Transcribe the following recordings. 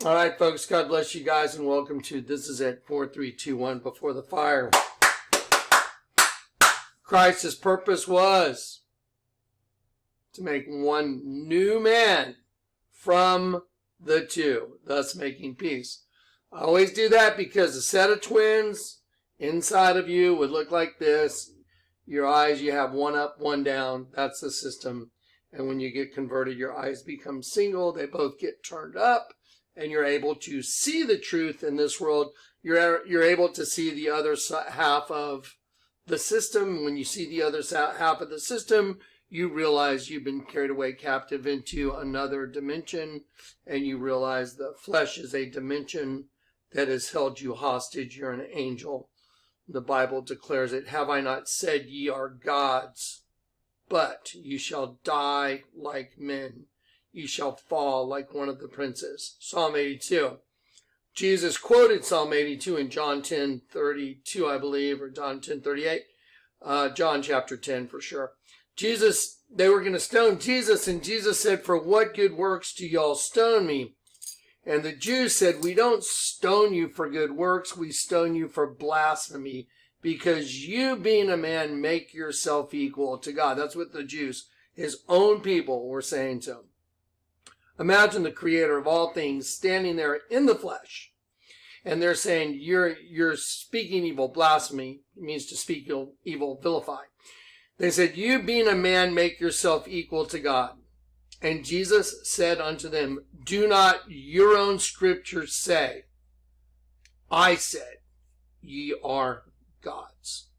All right, folks, God bless you guys, and welcome to This Is It, 4321 Before the Fire. Christ's purpose was to make one new man from the two, thus making peace. I always do that because a set of twins inside of you would look like this. Your eyes, you have one up, one down. That's the system. And when you get converted, your eyes become single. They both get turned up. And you're able to see the truth in this world. You're able to see the other half of the system. When you see the other half of the system, you realize you've been carried away captive into another dimension. And you realize the flesh is a dimension that has held you hostage. You're an angel. The Bible declares it. Have I not said ye are gods? But you shall die like men. You shall fall like one of the princes. Psalm 82. Jesus quoted Psalm 82 in John 10:32, I believe, or John 10:38. John chapter 10 for sure. They were going to stone Jesus, and Jesus said, "For what good works do y'all stone me?" And the Jews said, "We don't stone you for good works. We stone you for blasphemy, because you, being a man, make yourself equal to God." That's what the Jews, his own people, were saying to him. Imagine the creator of all things standing there in the flesh. And they're saying, you're speaking evil. Blasphemy means to speak evil, vilify. They said, "You being a man, make yourself equal to God." And Jesus said unto them, "Do not your own scriptures say, I said, ye are gods?"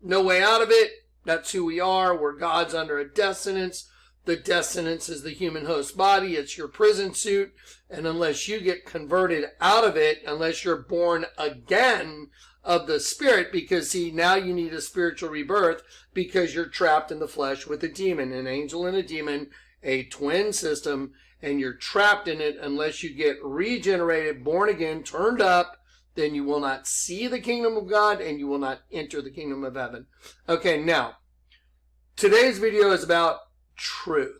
No way out of it. That's who we are. We're gods under a descendants. The descendants is the human host body. It's your prison suit. And unless you get converted out of it, unless you're born again of the Spirit, because see, now you need a spiritual rebirth because you're trapped in the flesh with a demon, an angel and a demon, a twin system, and you're trapped in it. Unless you get regenerated, born again, turned up, then you will not see the kingdom of God and you will not enter the kingdom of heaven. Okay, now, today's video is about truth.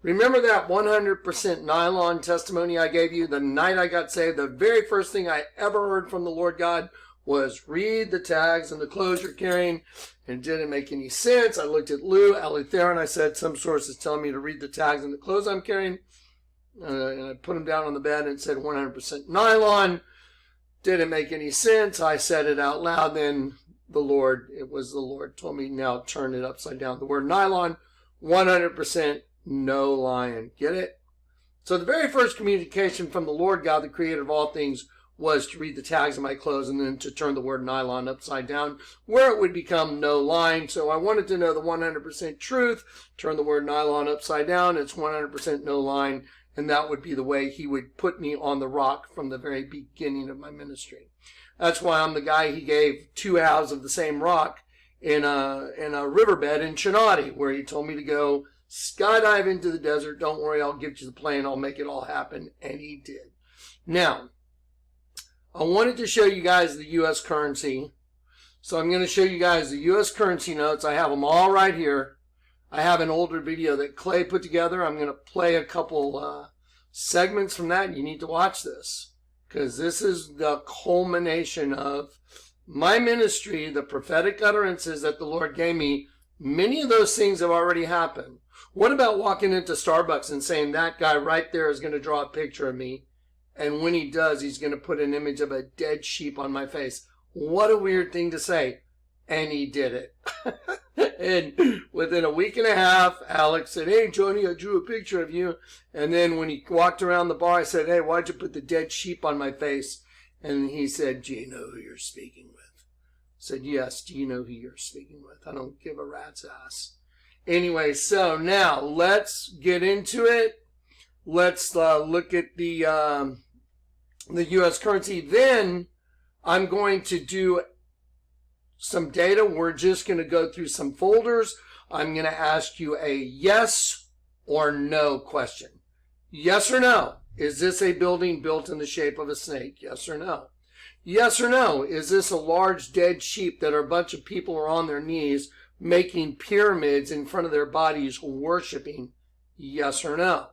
Remember that 100% nylon testimony I gave you the night I got saved? The very first thing I ever heard from the Lord God was read the tags and the clothes you're carrying. And it didn't make any sense. I looked at Lou Alither and I said, some source is telling me to read the tags and the clothes I'm carrying. And I put them down on the bed and it said 100% nylon. Didn't make any sense. I said it out loud. Then the Lord told me, now turn it upside down. The word nylon, 100% no lion. Get it? So the very first communication from the Lord God, the creator of all things, was to read the tags of my clothes and then to turn the word nylon upside down where it would become no line. So I wanted to know the 100% truth. Turn the word nylon upside down. It's 100% no line. And that would be the way he would put me on the rock from the very beginning of my ministry. That's why I'm the guy he gave 2 halves of the same rock in a riverbed in Chinati, where he told me to go skydive into the desert. Don't worry, I'll give you the plane. I'll make it all happen. And he did. Now, I wanted to show you guys the U.S. currency. So I'm going to show you guys the U.S. currency notes. I have them all right here. I have an older video that Clay put together. I'm going to play a couple segments from that. You need to watch this, because this is the culmination of my ministry, the prophetic utterances that the Lord gave me. Many of those things have already happened. What about walking into Starbucks and saying that guy right there is going to draw a picture of me? And when he does, he's going to put an image of a dead sheep on my face. What a weird thing to say. And he did it. And within a week and a half, Alex said, "Hey, Johnny, I drew a picture of you." And then when he walked around the bar, I said, "Hey, why'd you put the dead sheep on my face?" And he said, "Do you know who you're speaking with?" I said, "Yes, do you know who you're speaking with? I don't give a rat's ass." Anyway, so now let's get into it. Let's look at the U.S. currency. Then I'm going to do some data. We're just going to go through some folders. I'm going to ask you a yes or no question. Yes or no? Is this a building built in the shape of a snake? Yes or no? Yes or no? Is this a large dead sheep that a bunch of people are on their knees making pyramids in front of their bodies worshiping? Yes or no?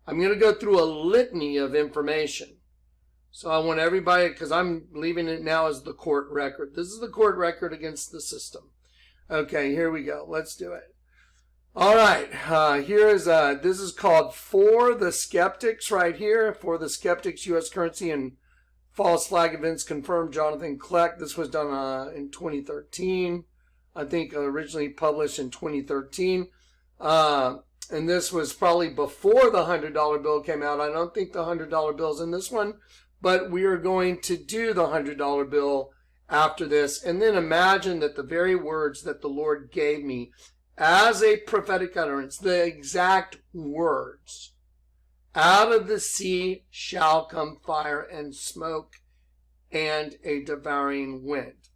I'm going to go through a litany of information. So I want everybody, because I'm leaving it now as the court record. This is the court record against the system. Okay, here we go. Let's do it. All right, this is called For the Skeptics right here. For the Skeptics, U.S. Currency and False Flag Events Confirmed, Jonathan Kleck. This was done in 2013. I think originally published in 2013. And this was probably before the $100 bill came out. I don't think the $100 bill's in this one, but we are going to do the $100 bill after this. And then imagine that the very words that the Lord gave me as a prophetic utterance, the exact words, out of the sea shall come fire and smoke and a devouring wind.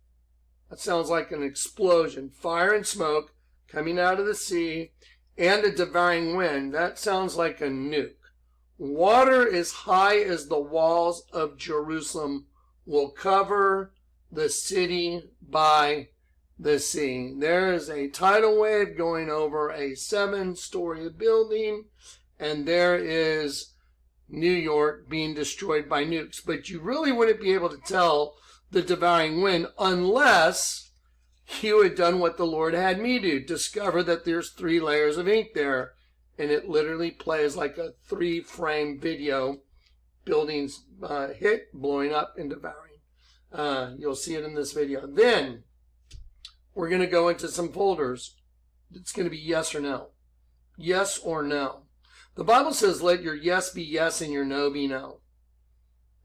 That sounds like an explosion. Fire and smoke coming out of the sea and a devouring wind. That sounds like a nuke. Water as high as the walls of Jerusalem will cover the city by the sea. There is a tidal wave going over a 7-story building, and there is New York being destroyed by nukes. But you really wouldn't be able to tell the devouring wind unless you had done what the Lord had me do, discover that there's 3 layers of ink there, and it literally plays like a 3-frame video, buildings hit, blowing up, and devouring. You'll see it in this video. Then we're going to go into some folders. It's going to be yes or no. Yes or no. The Bible says let your yes be yes and your no be no.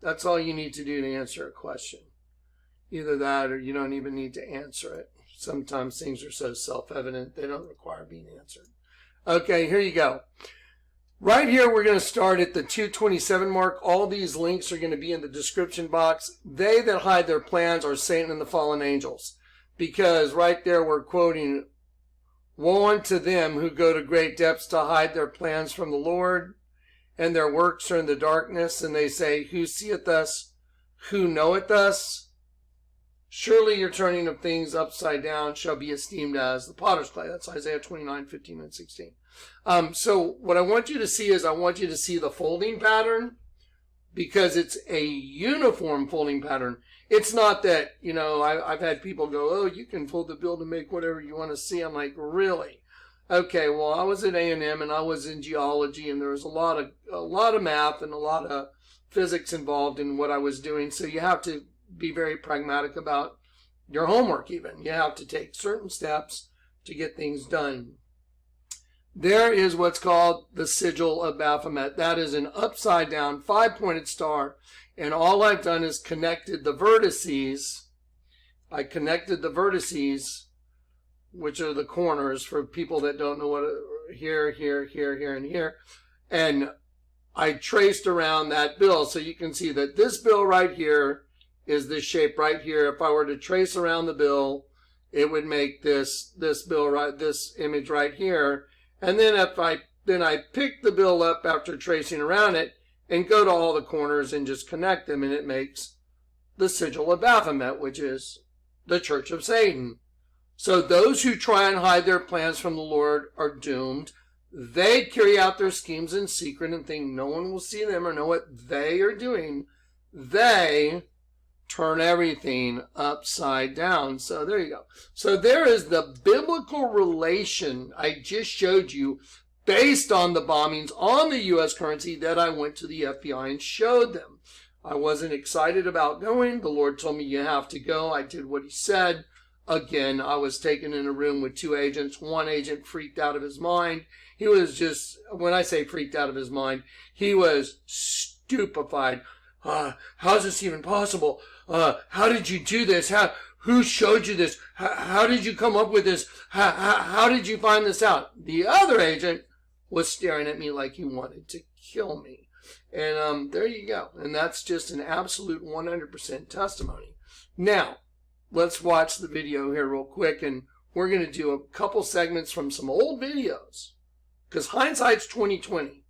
That's all you need to do to answer a question. Either that or you don't even need to answer it. Sometimes things are so self-evident they don't require being answered. Okay, here you go. Right here, we're going to start at the 227 mark. All these links are going to be in the description box. They that hide their plans are Satan and the fallen angels. Because right there we're quoting, woe unto them who go to great depths to hide their plans from the Lord, and their works are in the darkness, and they say, who seeth us? Who knoweth us? Surely your turning of things upside down shall be esteemed as the potter's clay. That's Isaiah 29, 15, and 16. So what I want you to see is I want you to see the folding pattern, because it's a uniform folding pattern. It's not that, I've had people go, oh, you can fold the bill to make whatever you want to see. I'm like, really? Okay, well, I was at A&M and I was in geology, and there was a lot of math and a lot of physics involved in what I was doing. So you have to be very pragmatic about your homework even. You have to take certain steps to get things done. There is what's called the sigil of Baphomet. That is an upside down 5-pointed star. And all I've done is connected the vertices. I connected the vertices, which are the corners for people that don't know what, here, here, here, here, and here. And I traced around that bill. So you can see that this bill right here is this shape right here. If I were to trace around the bill, it would make this bill right, this image right here. And then I pick the bill up after tracing around it and go to all the corners and just connect them, and it makes the sigil of Baphomet, which is the Church of Satan. So those who try and hide their plans from the Lord are doomed. They carry out their schemes in secret and think no one will see them or know what they are doing. They turn everything upside down. So there you go. So there is the biblical relation I just showed you based on the bombings on the U.S. currency that I went to the FBI and showed them. I wasn't excited about going. The Lord told me you have to go. I did what he said. Again, I was taken in a room with 2 agents. One agent freaked out of his mind. He was just, when I say freaked out of his mind, he was stupefied. How's this even possible? How did you do this? Who showed you this? How did you come up with this? How did you find this out? The other agent was staring at me like he wanted to kill me. And there you go. And that's just an absolute 100% testimony. Now, let's watch the video here real quick, and we're going to do a couple segments from some old videos, because hindsight's 20/20.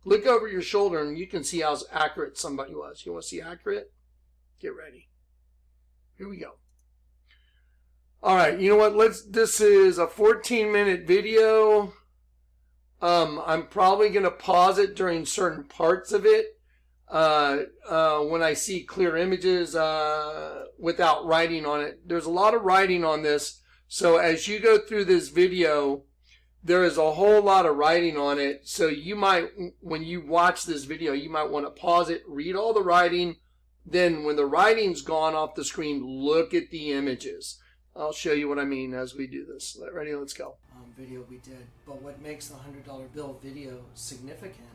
Look over your shoulder and you can see how accurate somebody was. You want to see accurate? Get ready. Here we go. All right, you know what? This is a 14-minute video. I'm probably going to pause it during certain parts of it when I see clear images without writing on it. There's a lot of writing on this, so as you go through this video, there is a whole lot of writing on it. So you might, when you watch this video, you might want to pause it, read all the writing. Then when the writing's gone off the screen, look at the images. I'll show you what I mean as we do this. Ready? Let's go. Video we did. But what makes the $100 bill video significant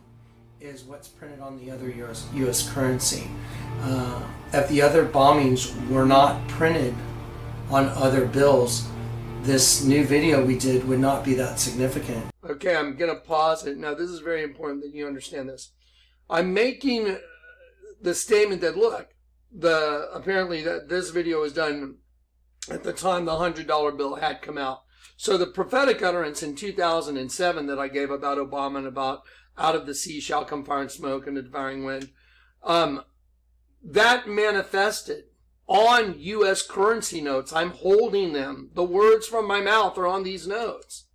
is what's printed on the other U.S. currency. If the other bombings were not printed on other bills, this new video we did would not be that significant. Okay, I'm going to pause it. Now, this is very important that you understand this. I'm making the statement that, look, apparently that this video was done at the time the $100 bill had come out. So the prophetic utterance in 2007 that I gave about Obama and about out of the sea shall come fire and smoke and a devouring wind, that manifested on U.S. currency notes. I'm holding them. The words from my mouth are on these notes.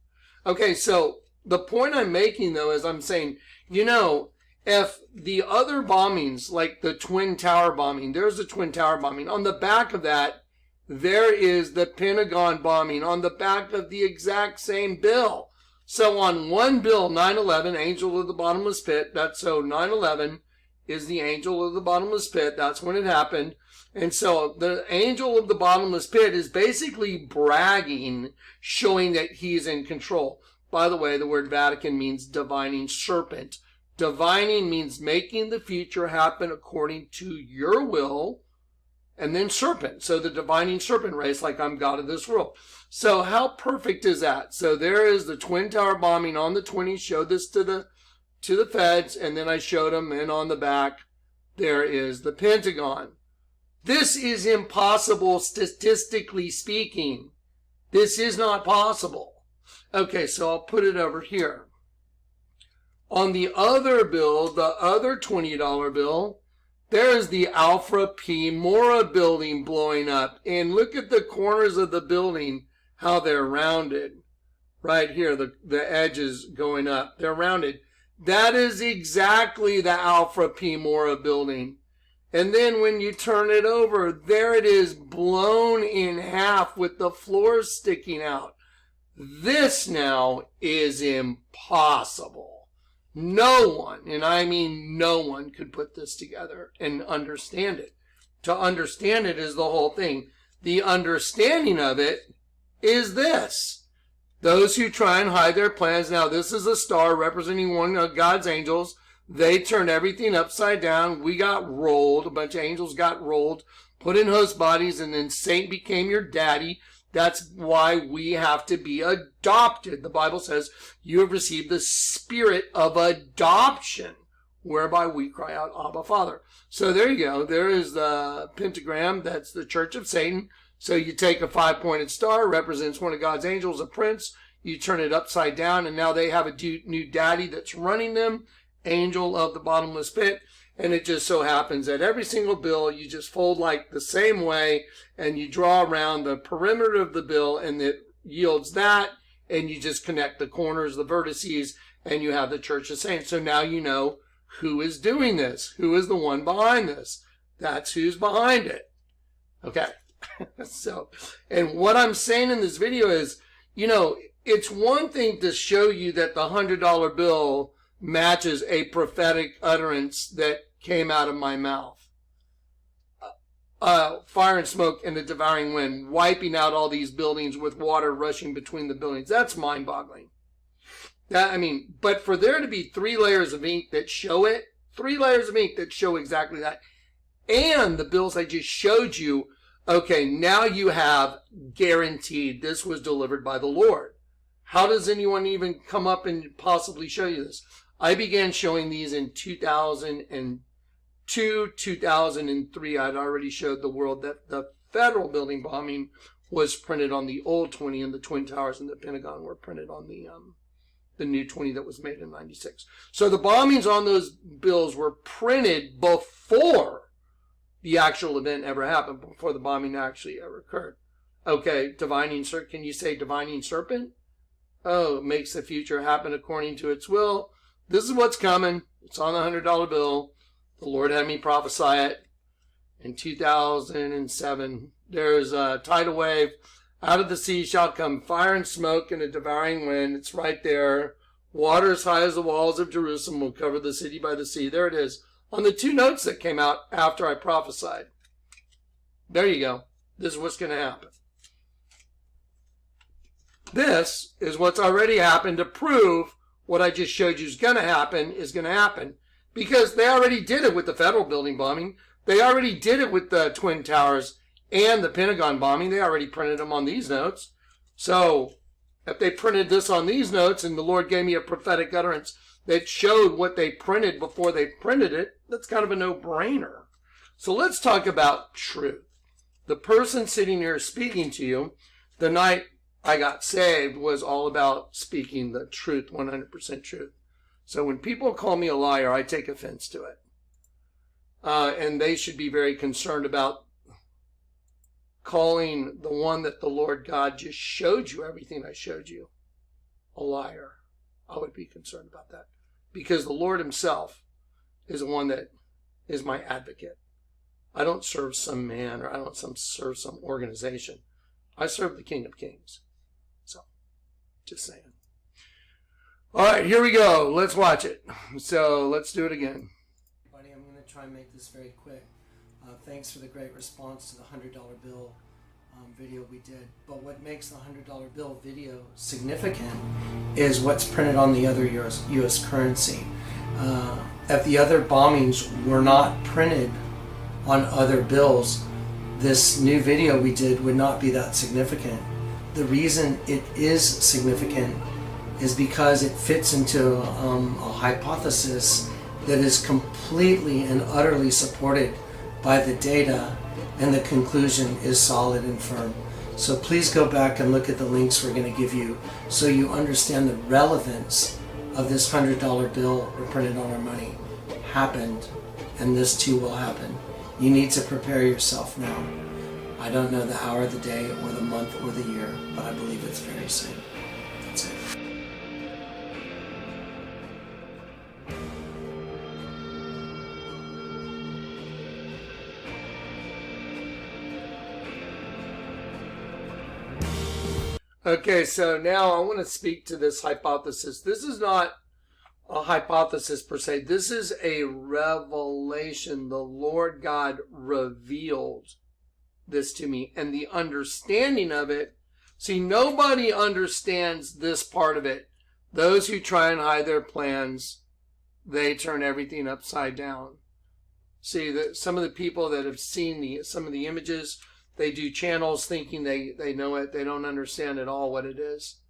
Okay, so the point I'm making, though, is I'm saying, you know, if the other bombings, like the Twin Tower bombing, there's the Twin Tower bombing. On the back of that, there is the Pentagon bombing on the back of the exact same bill. So on one bill, 9/11, angel of the bottomless pit, that's so 9/11 is the angel of the bottomless pit. That's when it happened. And so the angel of the bottomless pit is basically bragging, showing that he's in control. By the way, the word Vatican means divining serpent. Divining means making the future happen according to your will. And then serpent. So the divining serpent race, like I'm God of this world. So how perfect is that? So there is the Twin Tower bombing on the 20s. Showed this to the feds, and then I showed them, and on the back, there is the Pentagon. This is impossible statistically speaking. This is not possible. Okay, so I'll put it over here. On the other bill, the other $20 bill, there's the Alpha P Mora building blowing up. And look at the corners of the building, how they're rounded. Right here, the edges going up. They're rounded. That is exactly the Alpha P Mora building. And then when you turn it over, there it is blown in half with the floors sticking out. This now is impossible. No one, and I mean no one, could put this together and understand it. To understand it is the whole thing. The understanding of it is this. Those who try and hide their plans. Now, this is a star representing one of God's angels. They turned everything upside down. We got rolled. A bunch of angels got rolled, put in host bodies, and then Satan became your daddy. That's why we have to be adopted. The Bible says you have received the spirit of adoption, whereby we cry out, Abba, Father. So there you go. There is the pentagram. That's the Church of Satan. So you take a 5-pointed star, represents one of God's angels, a prince. You turn it upside down, and now they have a new daddy that's running them, angel of the bottomless pit. And it just so happens that every single bill you just fold like the same way, and you draw around the perimeter of the bill, and it yields that, and you just connect the corners, the vertices, and you have the Church of Saints. So now you know who is doing this, who is the one behind this. That's who's behind it. Okay. So, and what I'm saying in this video is, you know, it's one thing to show you that the $100 bill matches a prophetic utterance that came out of my mouth. Fire and smoke and the devouring wind, wiping out all these buildings with water rushing between the buildings. That's mind-boggling. But for there to be 3 layers of ink that show it, 3 layers of ink that show exactly that, and the bills I just showed you, okay, now you have guaranteed this was delivered by the Lord. How does anyone even come up and possibly show you this? I began showing these in 2002, 2003. I'd already showed the world that the federal building bombing was printed on the old 20, and the Twin Towers and the Pentagon were printed on the new 20 that was made in 96. So the bombings on those bills were printed before the actual event ever happened, before the bombing actually ever occurred. Okay, divining serpent. Can you say divining serpent? oh, it makes the future happen according to its will. This is what's coming. It's on the $100 bill. The Lord had me prophesy it in 2007. There's a tidal wave. Out of the sea shall come fire and smoke and a devouring wind. It's right there. Water as high as the walls of Jerusalem will cover the city by the sea. There it is. On the 2 notes that came out after I prophesied. There you go. This is what's going to happen. This is what's already happened to prove what I just showed you is going to happen is going to happen. Because they already did it with the federal building bombing. They already did it with the Twin Towers and the Pentagon bombing. They already printed them on these notes. So if they printed this on these notes and the Lord gave me a prophetic utterance that showed what they printed before they printed it, that's kind of a no-brainer. So let's talk about truth. The person sitting here speaking to you the night I got saved was all about speaking the truth, 100% truth. So when people call me a liar, I take offense to it. And they should be very concerned about calling the one that the Lord God just showed you, everything I showed you, a liar. I would be concerned about that. Because the Lord himself is the one that is my advocate. I don't serve some man or I don't serve some organization. I serve the King of Kings. So, just saying. All right, here we go. Let's watch it. So, let's do it again. Buddy, I'm going to try and make this very quick. Thanks for the great response to the $100 bill video we did. But what makes the $100 bill video significant is what's printed on the other U.S. currency. If the other bombings were not printed on other bills, this new video we did would not be that significant. The reason it is significant is because it fits into a hypothesis that is completely and utterly supported by the data, and the conclusion is solid and firm. So please go back and look at the links we're going to give you so you understand the relevance of this $100 bill we printed on our money happened, and this too will happen. You need to prepare yourself now. I don't know the hour, the day, or the month, or the year, but I believe it's very soon. That's it. Okay, so now I want to speak to this hypothesis. This is not a hypothesis per se. This is a revelation. The Lord God revealed this to me, and the understanding of it. See, nobody understands this part of it. Those who try and hide their plans, they turn everything upside down. See, that some of the people that have seen some of the images, they do channels thinking they know it. They don't understand at all what it is.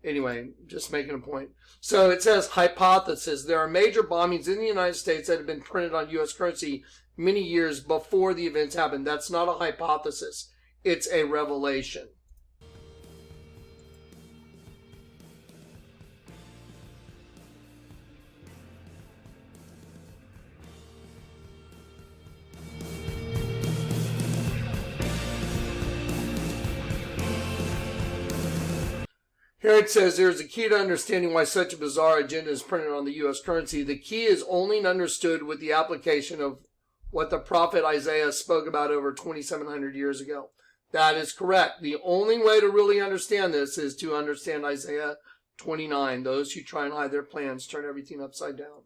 Anyway, just making a point. So it says hypothesis. There are major bombings in the United States that have been printed on U.S. currency many years before the events happened. That's not a hypothesis. It's a revelation. Here it says, there's a key to understanding why such a bizarre agenda is printed on the U.S. currency. The key is only understood with the application of what the prophet Isaiah spoke about over 2,700 years ago. That is correct. The only way to really understand this is to understand Isaiah 29. Those who try and hide their plans turn everything upside down.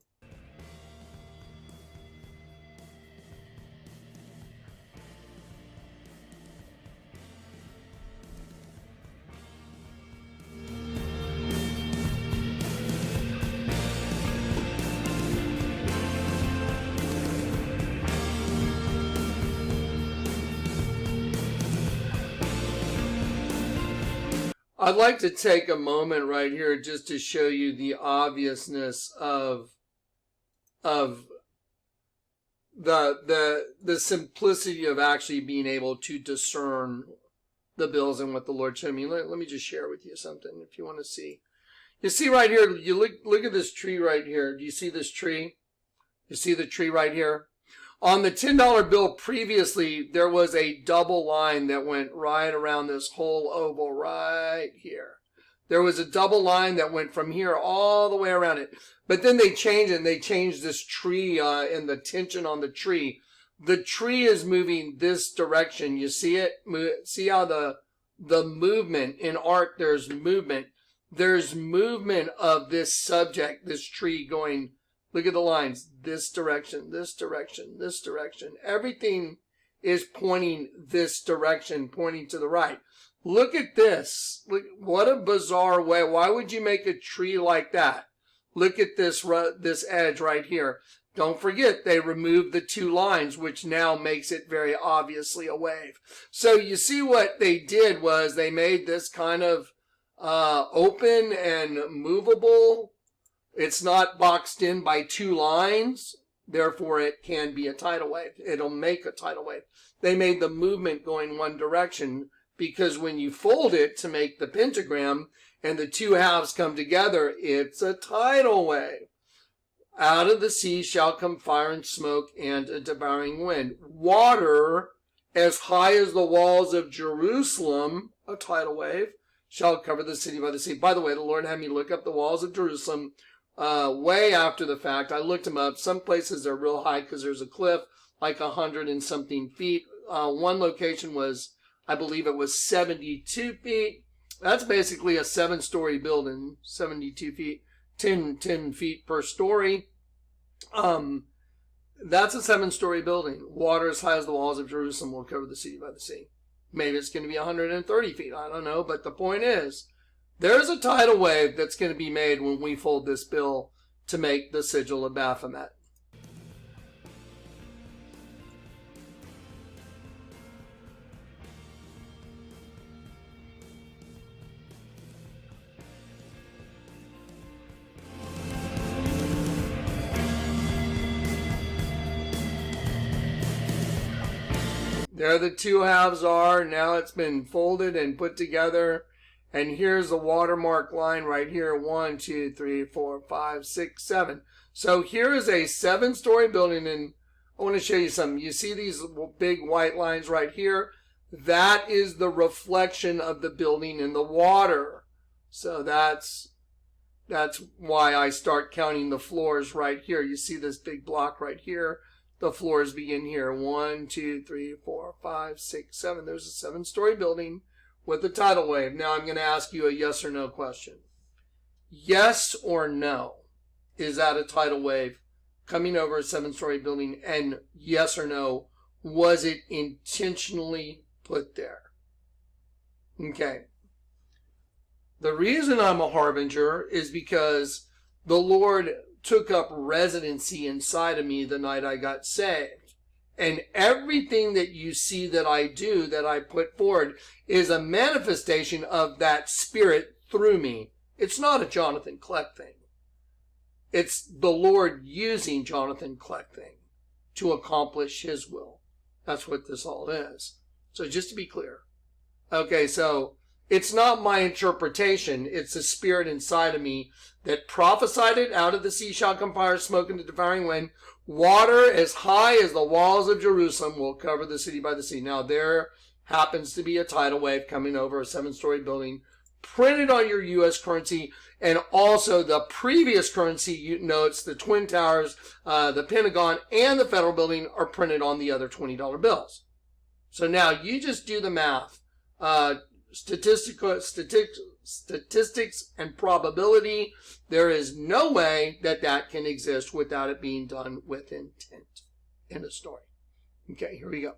I'd like to take a moment right here just to show you the obviousness of the simplicity of actually being able to discern the bills and what the Lord showed me. Let me just share with you something if you want to see. You see right here, you look at this tree right here. Do you see this tree? You see the tree right here? On the $10 bill previously, there was a double line that went right around this whole oval right here. There was a double line that went from here all the way around it. But then they changed it, and they changed this tree and the tension on the tree. The tree is moving this direction. You see it? See how the movement in art, there's movement. There's movement of this subject, this tree going, look at the lines, this direction, this direction, this direction. Everything is pointing this direction, pointing to the right. Look at this. Look, what a bizarre way. Why would you make a tree like that? Look at this edge right here. Don't forget, they removed the two lines, which now makes it very obviously a wave. So you see what they did was they made this kind of open and movable. It's not boxed in by two lines. Therefore, it can be a tidal wave. It'll make a tidal wave. They made the movement going one direction because when you fold it to make the pentagram and the two halves come together, it's a tidal wave. Out of the sea shall come fire and smoke and a devouring wind. Water as high as the walls of Jerusalem, a tidal wave, shall cover the city by the sea. By the way, the Lord had me look up the walls of Jerusalem way after the fact. I looked them up. Some places are real high because there's a cliff, like 100 and something feet. One location was, I believe it was 72 feet. That's basically a 7-story building, 72 feet, 10 feet per story. That's a 7-story building. Water as high as the walls of Jerusalem will cover the city by the sea. Maybe it's going to be 130 feet. I don't know. But the point is, there's a tidal wave that's going to be made when we fold this bill to make the sigil of Baphomet. There the two halves are. Now it's been folded and put together. And here's the watermark line right here. 1, 2, 3, 4, 5, 6, 7. So here is a 7-story building. And I want to show you something. You see these big white lines right here? That is the reflection of the building in the water. So that's why I start counting the floors right here. You see this big block right here? The floors begin here. 1, 2, 3, 4, 5, 6, 7. There's a 7-story building with a tidal wave. Now I'm going to ask you a yes or no question. Yes or no? Is that a tidal wave coming over a 7-story building? And yes or no, was it intentionally put there? Okay. The reason I'm a harbinger is because the Lord took up residency inside of me the night I got saved. And everything that you see that I do, that I put forward, is a manifestation of that Spirit through me. It's not a Jonathan Kleck thing. It's the Lord using Jonathan Kleck thing to accomplish His will. That's what this all is. So just to be clear. Okay, so it's not my interpretation. It's the Spirit inside of me that prophesied it. Out of the sea shall come fire, smoke, and a devouring wind. Water as high as the walls of Jerusalem will cover the city by the sea. Now there happens to be a tidal wave coming over a 7-story building printed on your U.S. currency, and also the previous currency notes, the Twin Towers, the Pentagon, and the Federal Building are printed on the other $20 bills. So now you just do the math. Statistics and probability. There is no way that that can exist without it being done with intent in a story. Okay, here we go.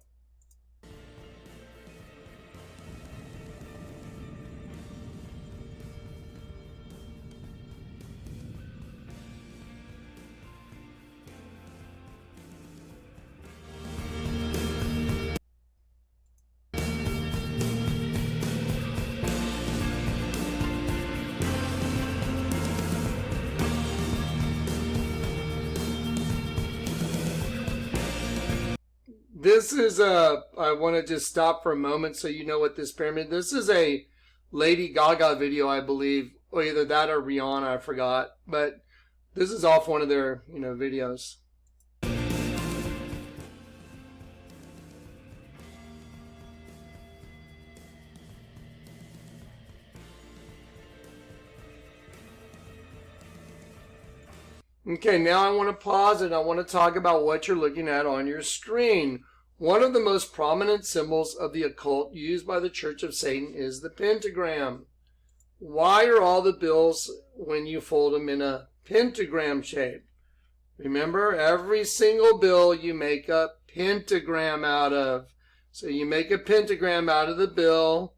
This is I want to just stop for a moment so you know what this pyramid, this is a Lady Gaga video, I believe, or either that or Rihanna, I forgot, but this is off one of their, videos. Okay, now I want to pause and I want to talk about what you're looking at on your screen. One of the most prominent symbols of the occult used by the Church of Satan is the pentagram. Why are all the bills, when you fold them, in a pentagram shape? Remember, every single bill you make a pentagram out of. So you make a pentagram out of the bill.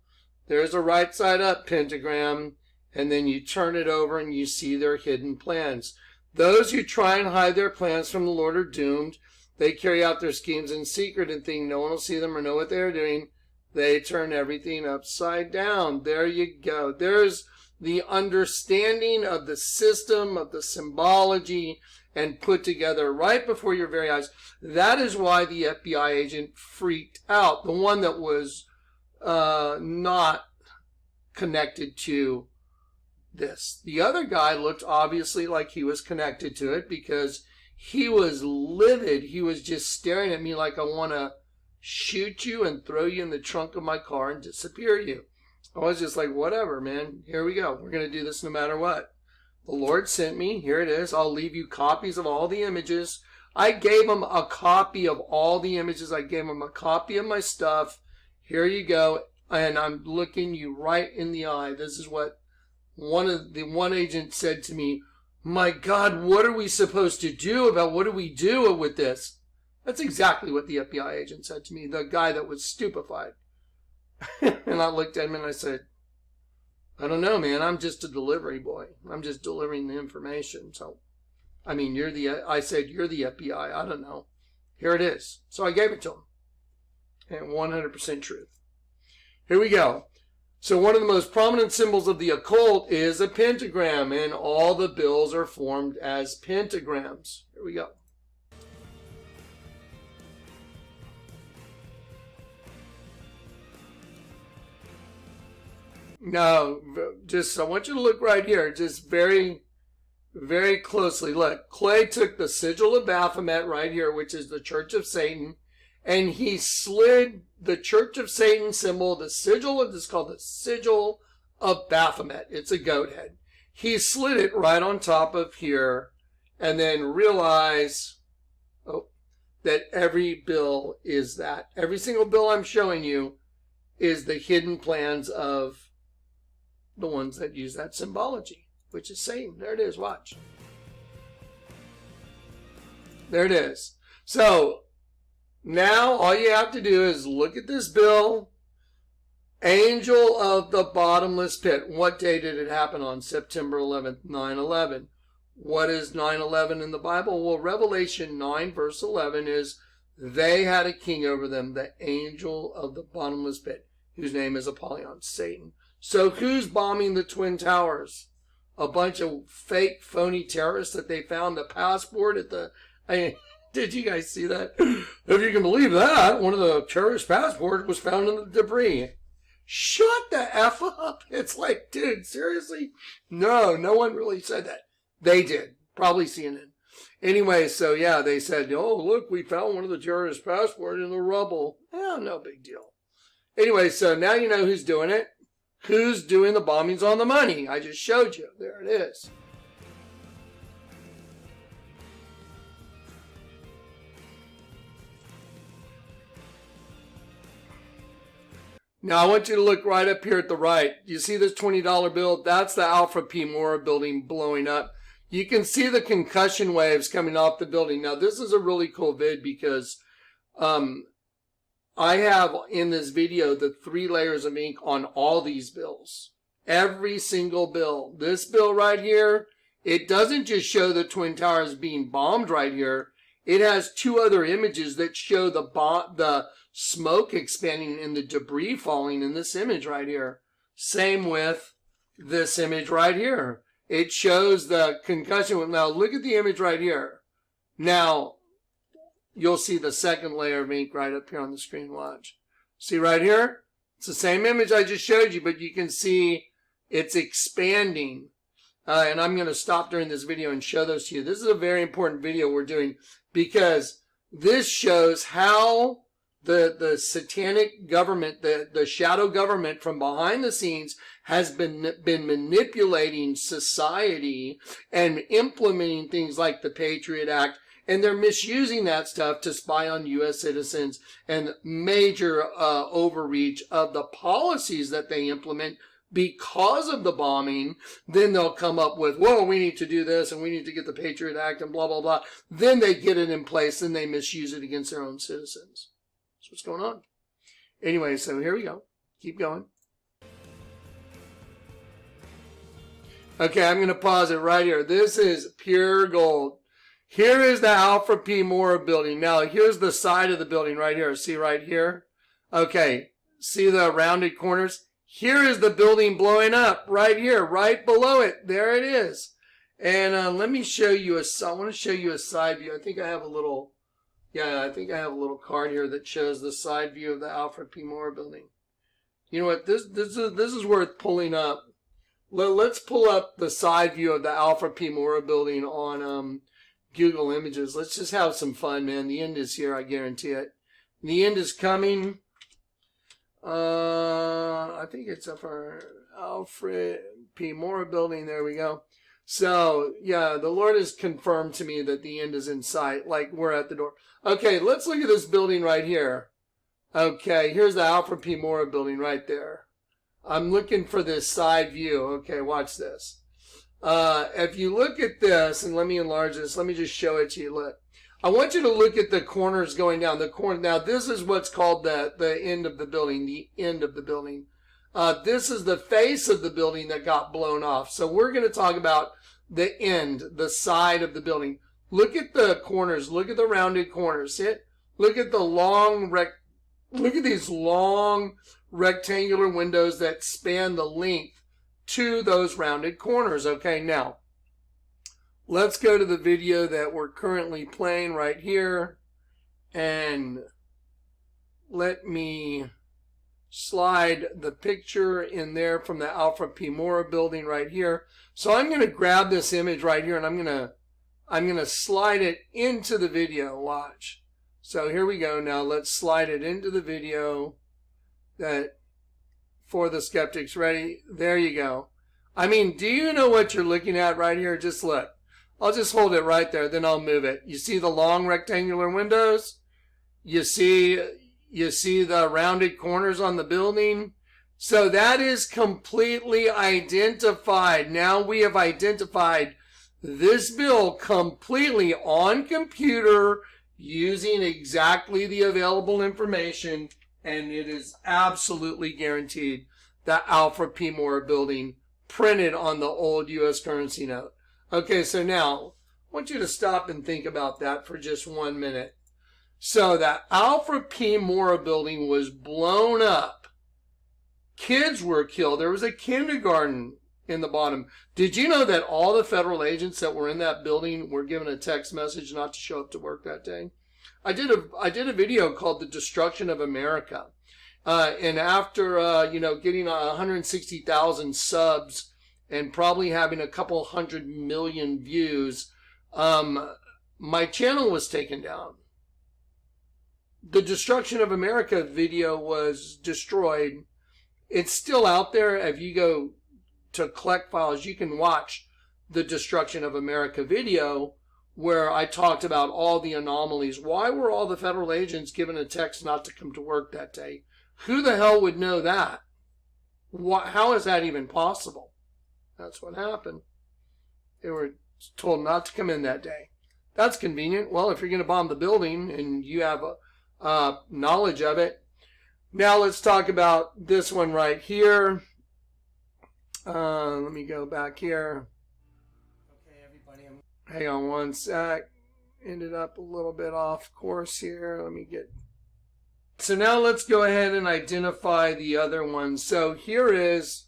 There's a right side up pentagram. And then you turn it over and you see their hidden plans. Those who try and hide their plans from the Lord are doomed. They carry out their schemes in secret and think no one will see them or know what they're doing. They turn everything upside down. There you go. There's the understanding of the system, of the symbology, and put together right before your very eyes. That is why the FBI agent freaked out. The one that was not connected to this. The other guy looked obviously like he was connected to it because he was livid. He was just staring at me like I want to shoot you and throw you in the trunk of my car and disappear you. I was just like, whatever, man. Here we go. We're going to do this no matter what. The Lord sent me. Here it is. I'll leave you copies of all the images. I gave him a copy of all the images. I gave him a copy of my stuff. Here you go. And I'm looking you right in the eye. This is what one agent said to me. My God, what are we supposed to do what do we do with this? That's exactly what the FBI agent said to me, the guy that was stupefied. And I looked at him and I said, I don't know, man. I'm just a delivery boy. I'm just delivering the information. So, I mean, I said, you're the FBI. I don't know. Here it is. So I gave it to him. And 100% truth. Here we go. So one of the most prominent symbols of the occult is a pentagram, and all the bills are formed as pentagrams. Here we go. Now, I want you to look right here, just very, very closely. Look, Clay took the sigil of Baphomet right here, which is the Church of Satan, and he slid the Church of Satan symbol, the sigil of this, called the sigil of Baphomet. It's a goat head. He slid it right on top of here, and then realize that every bill is that. Every single bill I'm showing you is the hidden plans of the ones that use that symbology, which is Satan. There it is. Watch. There it is. So now all you have to do is look at this bill. Angel of the bottomless pit. What day did it happen on? September 11th, 9/11. What is 9/11 in the Bible? Well, Revelation 9 verse 11 is they had a king over them, the angel of the bottomless pit, whose name is Apollyon, Satan. So who's bombing the Twin Towers? A bunch of fake, phony terrorists that they found a passport at the... did you guys see that? If you can believe that, one of the terrorist passports was found in the debris. Shut the F up. It's like, dude, seriously? No one really said that. They did. Probably CNN. Anyway, so yeah, they said, oh, look, we found one of the terrorist passports in the rubble. Yeah, no big deal. Anyway, so now you know who's doing it. Who's doing the bombings on the money? I just showed you. There it is. Now I want you to look right up here at the right. You see this $20 bill? That's the Alfred P. Maurer building blowing up. You can see the concussion waves coming off the building. Now this is a really cool vid because I have in this video the 3 layers of ink on all these bills. Every single bill. This bill right here, it doesn't just show the Twin Towers being bombed right here. It has 2 other images that show the smoke expanding and the debris falling in this image right here. Same with this image right here. It shows the concussion. Now look at the image right here. Now you'll see the second layer of ink right up here on the screen. Watch. See right here? It's the same image I just showed you, but you can see it's expanding. And I'm going to stop during this video and show those to you. This is a very important video we're doing because this shows how the satanic government, the shadow government from behind the scenes has been manipulating society and implementing things like the Patriot Act, and they're misusing that stuff to spy on U.S. citizens and major overreach of the policies that they implement because of the bombing. Then they'll come up with, whoa, we need to do this and we need to get the Patriot Act and blah, blah, blah. Then they get it in place and they misuse it against their own citizens. That's what's going on. Anyway, so here we go. Keep going. Okay, I'm going to pause it right here. This is pure gold. Here is the Alfred P. Mora building. Now, here's the side of the building right here. See right here? Okay, see the rounded corners? Here is the building blowing up right here, right below it. There it is. And let me show you I want to show you a side view. I think I have a little card here that shows the side view of the Alfred P. Mora building. You know what? This is worth pulling up. Let's pull up the side view of the Alfred P. Mora building on Google Images. Let's just have some fun, man. The end is here, I guarantee it. The end is coming. I think it's up our Alfred P. Mora building. There we go. So, yeah, the Lord has confirmed to me that the end is in sight, like we're at the door. Okay, let's look at this building right here. Okay, here's the Alfred P. Mora building right there. I'm looking for this side view. Okay, watch this. If you look at this, and let me enlarge this, let me just show it to you. Look, I want you to look at the corners going down. The corner. Now, this is what's called the end of the building, the end of the building. This is the face of the building that got blown off. So we're going to talk about the end, the side of the building. Look at the corners. Look at the rounded corners. See it? Look at the look at these long rectangular windows that span the length to those rounded corners. Okay, now let's go to the video that we're currently playing right here, and let me slide the picture in there from the Alfred P. Mora building right here. So I'm going to grab this image right here and I'm going to slide it into the video. Watch. So here we go. Now let's slide it into the video that for the skeptics. Ready? There you go. I mean, do you know what you're looking at right here? Just look. I'll just hold it right there, then I'll move it. You see the long rectangular windows? You see the rounded corners on the building? So that is completely identified. Now we have identified this bill completely on computer using exactly the available information, and it is absolutely guaranteed the Alfred P. Mora building printed on the old U.S. currency note. Okay, so now I want you to stop and think about that for just 1 minute. So the Alfred P. Mora building was blown up. Kids were killed. There was a kindergarten in the bottom. Did you know that all the federal agents that were in that building were given a text message not to show up to work that day? I did a video called "The Destruction of America," and after getting 160,000 subs and probably having a couple 100 million views, my channel was taken down. The Destruction of America video was destroyed. It's still out there. If you go to Kleck Files, you can watch the Destruction of America video where I talked about all the anomalies. Why were all the federal agents given a text not to come to work that day? Who the hell would know that? How is that even possible? That's what happened. They were told not to come in that day. That's convenient. Well, if you're going to bomb the building and you have knowledge of it. Now let's talk about this one right here. Let me go back here. Okay, everybody. Hang on one sec. Ended up a little bit off course here. Let me get... So now let's go ahead and identify the other one. So here is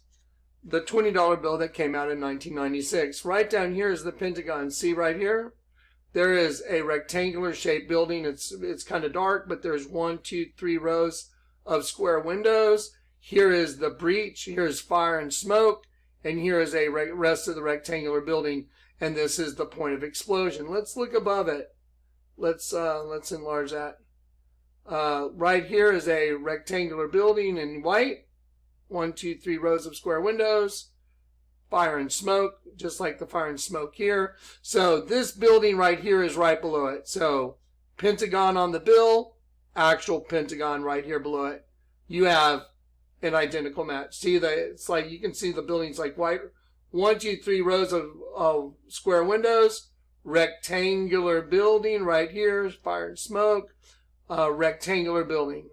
the $20 bill that came out in 1996. Right down here is the Pentagon. See right here? There is a rectangular shaped building. It's kind of dark, but there's 1, 2, 3 rows of square windows. Here is the breach. Here's fire and smoke. And here is a rest of the rectangular building. And this is the point of explosion. Let's look above it. Let's enlarge that. Right here is a rectangular building in white. 1, 2, 3 rows of square windows. Fire and smoke, just like the fire and smoke here. So this building right here is right below it. So pentagon on the bill, actual pentagon right here below it. You have an identical match. See, it's like you can see the building's like white. 1, 2, 3 rows of square windows. Rectangular building right here, fire and smoke. Rectangular building.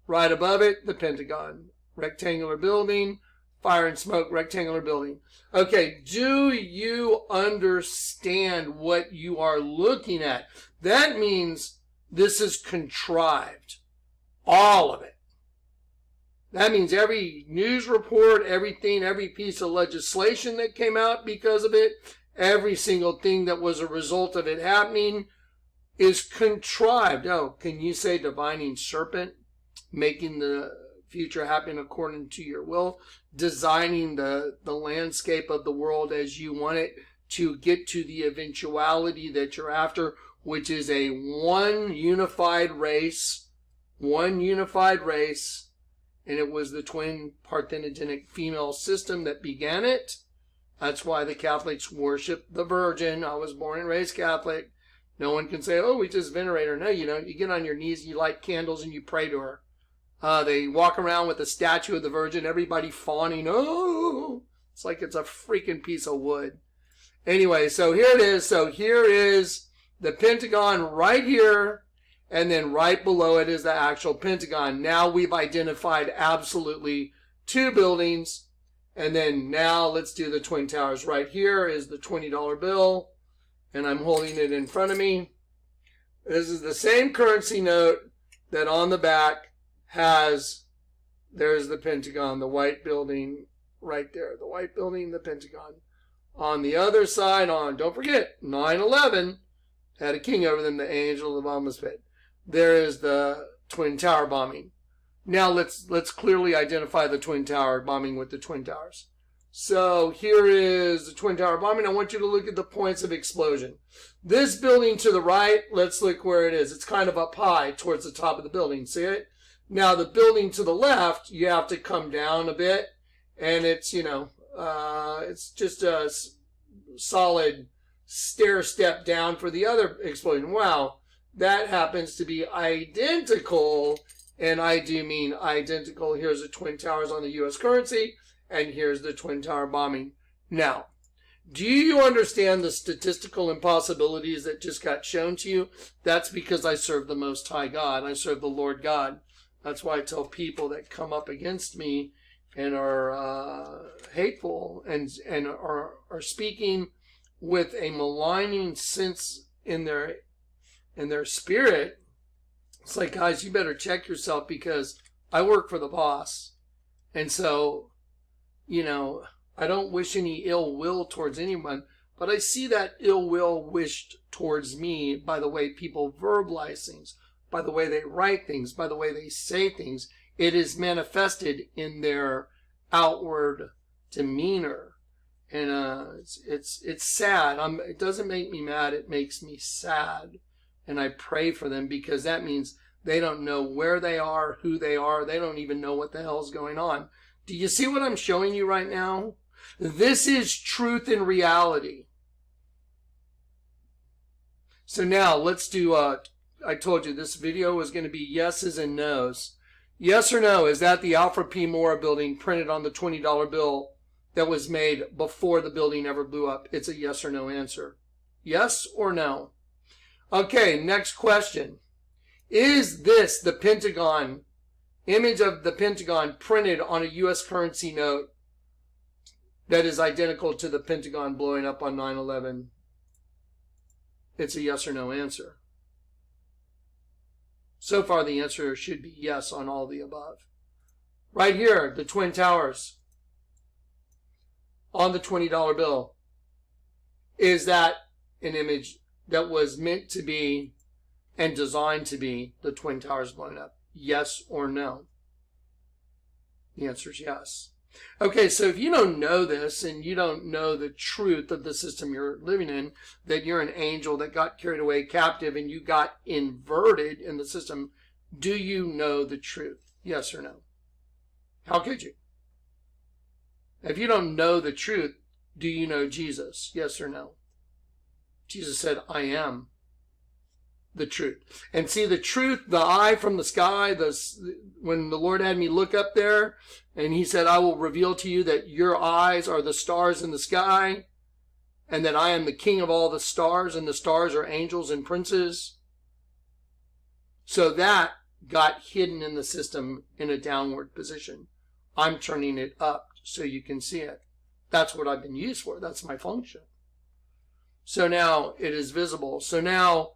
Right above it, the pentagon. Rectangular building. Fire and smoke, rectangular building. Okay, do you understand what you are looking at? That means this is contrived. All of it. That means every news report, everything, every piece of legislation that came out because of it, every single thing that was a result of it happening is contrived. Oh, can you say divining serpent, making the future happen according to your will, designing the landscape of the world as you want it to get to the eventuality that you're after, which is a one unified race, and it was the twin parthenogenic female system that began it. That's why the Catholics worship the Virgin. I was born and raised Catholic. No one can say, oh, we just venerate her. No, you don't. You get on your knees, you light candles, and you pray to her. They walk around with a statue of the Virgin, everybody fawning. Oh, it's like it's a freaking piece of wood. Anyway, so here it is. So here is the pentagon right here, and then right below it is the actual pentagon. Now we've identified absolutely 2 buildings, and then now let's do the Twin Towers. Right here is the $20 bill, and I'm holding it in front of me. This is the same currency note that on the back there's the Pentagon, the white building right there. The white building, the Pentagon. On the other side, don't forget, 9/11 had a king over them, the angel of the bottomless pit. There is the Twin Tower bombing. Now let's clearly identify the Twin Tower bombing with the Twin Towers. So here is the Twin Tower bombing. I want you to look at the points of explosion. This building to the right, let's look where it is. It's kind of up high towards the top of the building. See it? Now, the building to the left, you have to come down a bit, and it's, it's just a solid stair step down for the other explosion. Wow, that happens to be identical, and I do mean identical. Here's the Twin Towers on the U.S. currency, and here's the Twin Tower bombing. Now, do you understand the statistical impossibilities that just got shown to you? That's because I serve the Most High God. I serve the Lord God. That's why I tell people that come up against me and are hateful and are speaking with a maligning sense in their spirit. It's like, guys, you better check yourself because I work for the boss. And so, I don't wish any ill will towards anyone, but I see that ill will wished towards me by the way people verbalize things, by the way they write things, by the way they say things. It is manifested in their outward demeanor. And it's sad. It doesn't make me mad. It makes me sad. And I pray for them because that means they don't know where they are, who they are. They don't even know what the hell's going on. Do you see what I'm showing you right now? This is truth and reality. So now let's do, I told you this video was going to be yeses and nos. Yes or no, is that the Alfred P. Mora building printed on the $20 bill that was made before the building ever blew up? It's a yes or no answer. Yes or no? Okay, next question. Is this the Pentagon, image of the Pentagon printed on a U.S. currency note that is identical to the Pentagon blowing up on 9/11? It's a yes or no answer. So far, the answer should be yes on all the above. Right here, the Twin Towers on the $20 bill. Is that an image that was meant to be and designed to be the Twin Towers blowing up? Yes or no? The answer is yes. Okay, so if you don't know this and you don't know the truth of the system you're living in, that you're an angel that got carried away captive and you got inverted in the system, do you know the truth? Yes or no? How could you? If you don't know the truth, do you know Jesus? Yes or no? Jesus said, I am the truth. And see, the truth, the eye from the sky, when the Lord had me look up there, and he said, I will reveal to you that your eyes are the stars in the sky, and that I am the king of all the stars, and the stars are angels and princes. So that got hidden in the system in a downward position. I'm turning it up so you can see it. That's what I've been used for. That's my function. So now it is visible. So now,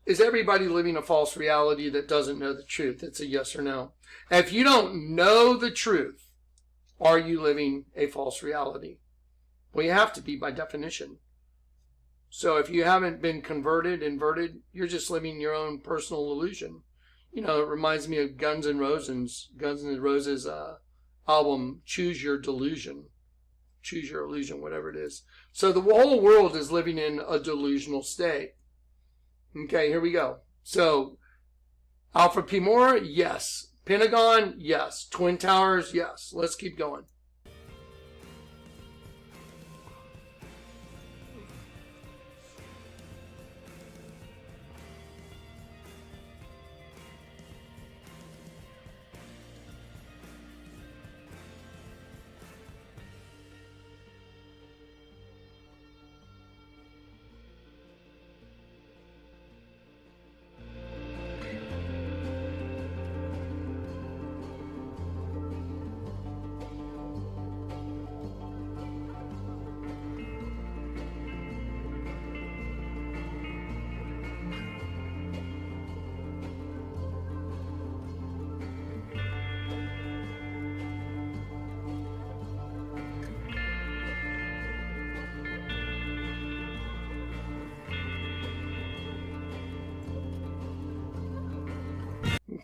is everybody living a false reality that doesn't know the truth? It's a yes or no. If you don't know the truth, are you living a false reality? Well, you have to be by definition. So if you haven't been inverted, you're just living your own personal illusion. You know, it reminds me of Guns N' Roses' album, Choose Your Delusion. Choose Your Illusion, whatever it is. So the whole world is living in a delusional state. Okay, here we go. So, Alfred P. Moore, yes. Pentagon, yes. Twin Towers, yes. Let's keep going.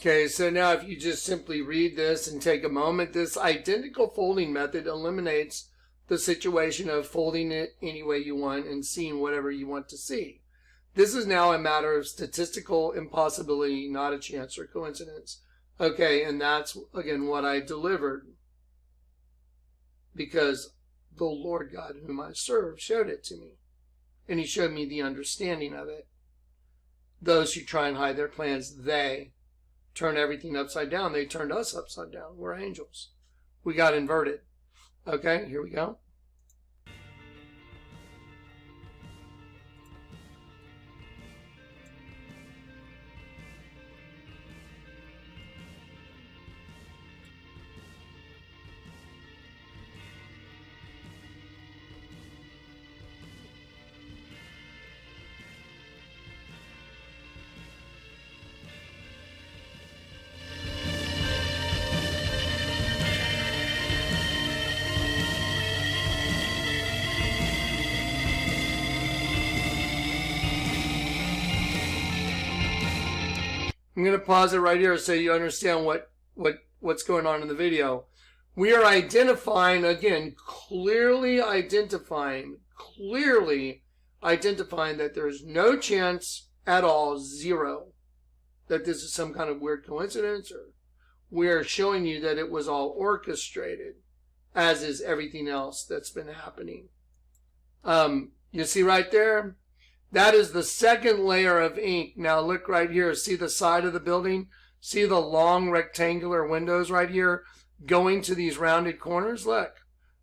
Okay, so now if you just simply read this and take a moment, this identical folding method eliminates the situation of folding it any way you want and seeing whatever you want to see. This is now a matter of statistical impossibility, not a chance or coincidence. Okay, and that's, again, what I delivered. Because the Lord God whom I serve showed it to me. And he showed me the understanding of it. Those who try and hide their plans, they turn everything upside down. They turned us upside down. We're angels. We got inverted. Okay, here we go. I'm going to pause it right here so you understand what's going on in the video. We are identifying, again, clearly identifying that there's no chance at all, zero, that this is some kind of weird coincidence, or we're showing you that it was all orchestrated, as is everything else that's been happening. You see right there? That is the second layer of ink. Now look right here. See the side of the building? See the long rectangular windows right here going to these rounded corners? Look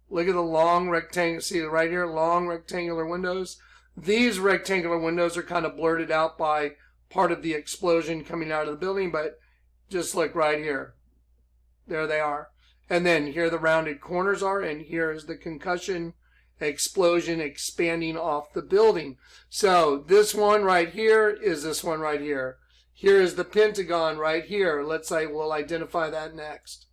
at the long rectangle. See right here? Long rectangular windows. These rectangular windows are kind of blurted out by part of the explosion coming out of the building, but just look right here. There they are. And then here the rounded corners are, and here is the concussion explosion expanding off the building. So this one right here is this one right here. Here is the Pentagon right here. Let's say we'll identify that next.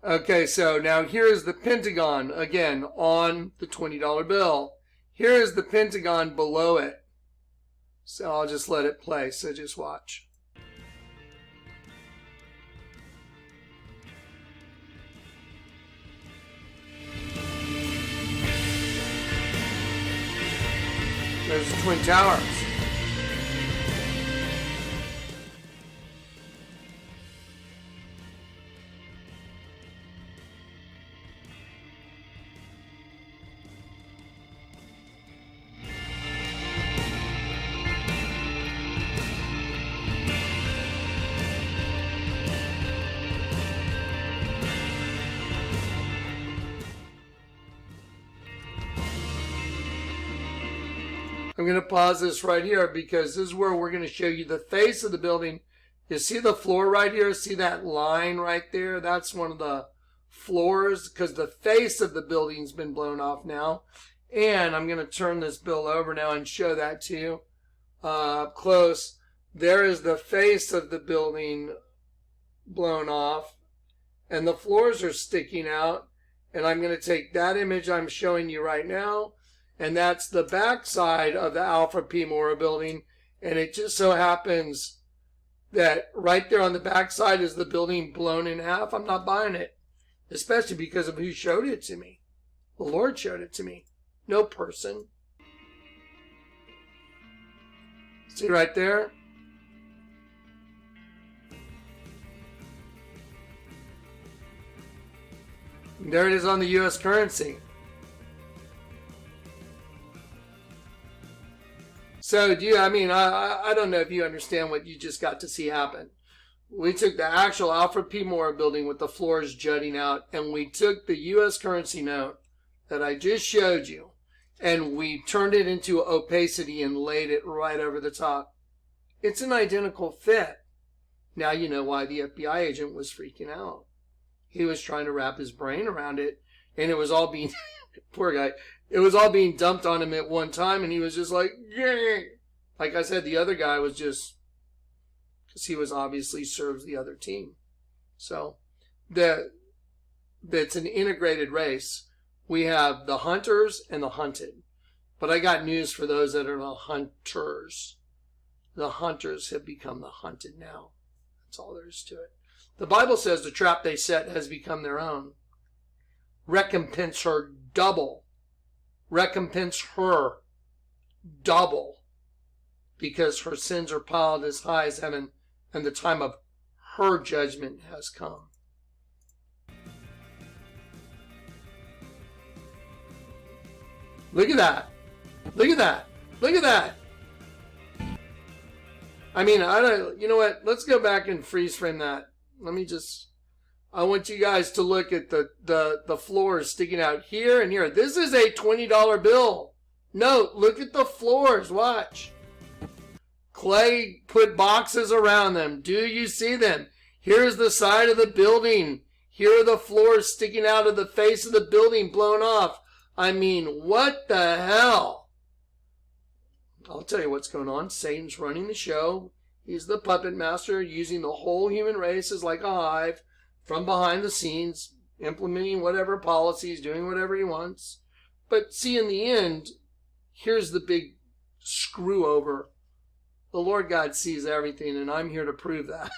Okay, so now here is the Pentagon again on the $20 bill. Here is the Pentagon below it. So I'll just let it play, so just watch. There's the Twin Towers. I'm going to pause this right here because this is where we're going to show you the face of the building. You see the floor right here? See that line right there? That's one of the floors because the face of the building's been blown off now. And I'm going to turn this bill over now and show that to you up close. There is the face of the building blown off and the floors are sticking out. And I'm going to take that image I'm showing you right now, and that's the back side of the Alfred P. Mora building. And it just so happens that right there on the back side is the building blown in half. I'm not buying it, especially because of who showed it to me. The Lord showed it to me. No person. See right there? There it is on the U.S. currency. So I don't know if you understand what you just got to see happen. We took the actual Alfred P. Mora building with the floors jutting out, and we took the U.S. currency note that I just showed you, and we turned it into opacity and laid it right over the top. It's an identical fit. Now you know why the FBI agent was freaking out. He was trying to wrap his brain around it, and it was all being, poor guy, it was all being dumped on him at one time, and he was just like, yeah. Like I said, the other guy was just, because he was obviously serves the other team. So, it's an integrated race. We have the hunters and the hunted. But I got news for those that are the hunters. The hunters have become the hunted now. That's all there is to it. The Bible says the trap they set has become their own. Recompense her double. Recompense her double. Because her sins are piled as high as heaven, and the time of her judgment has come. Look at that. Look at that. Look at that. I mean, you know what? Let's go back and freeze frame that. I want you guys to look at the floors sticking out here and here. This is a $20 bill. Note, look at the floors. Watch. Clay put boxes around them. Do you see them? Here's the side of the building. Here are the floors sticking out of the face of the building blown off. I mean, what the hell? I'll tell you what's going on. Satan's running the show. He's the puppet master, using the whole human race as like a hive from behind the scenes, implementing whatever policies, doing whatever he wants. But see, in the end, here's the big screw over. The Lord God sees everything, and I'm here to prove that.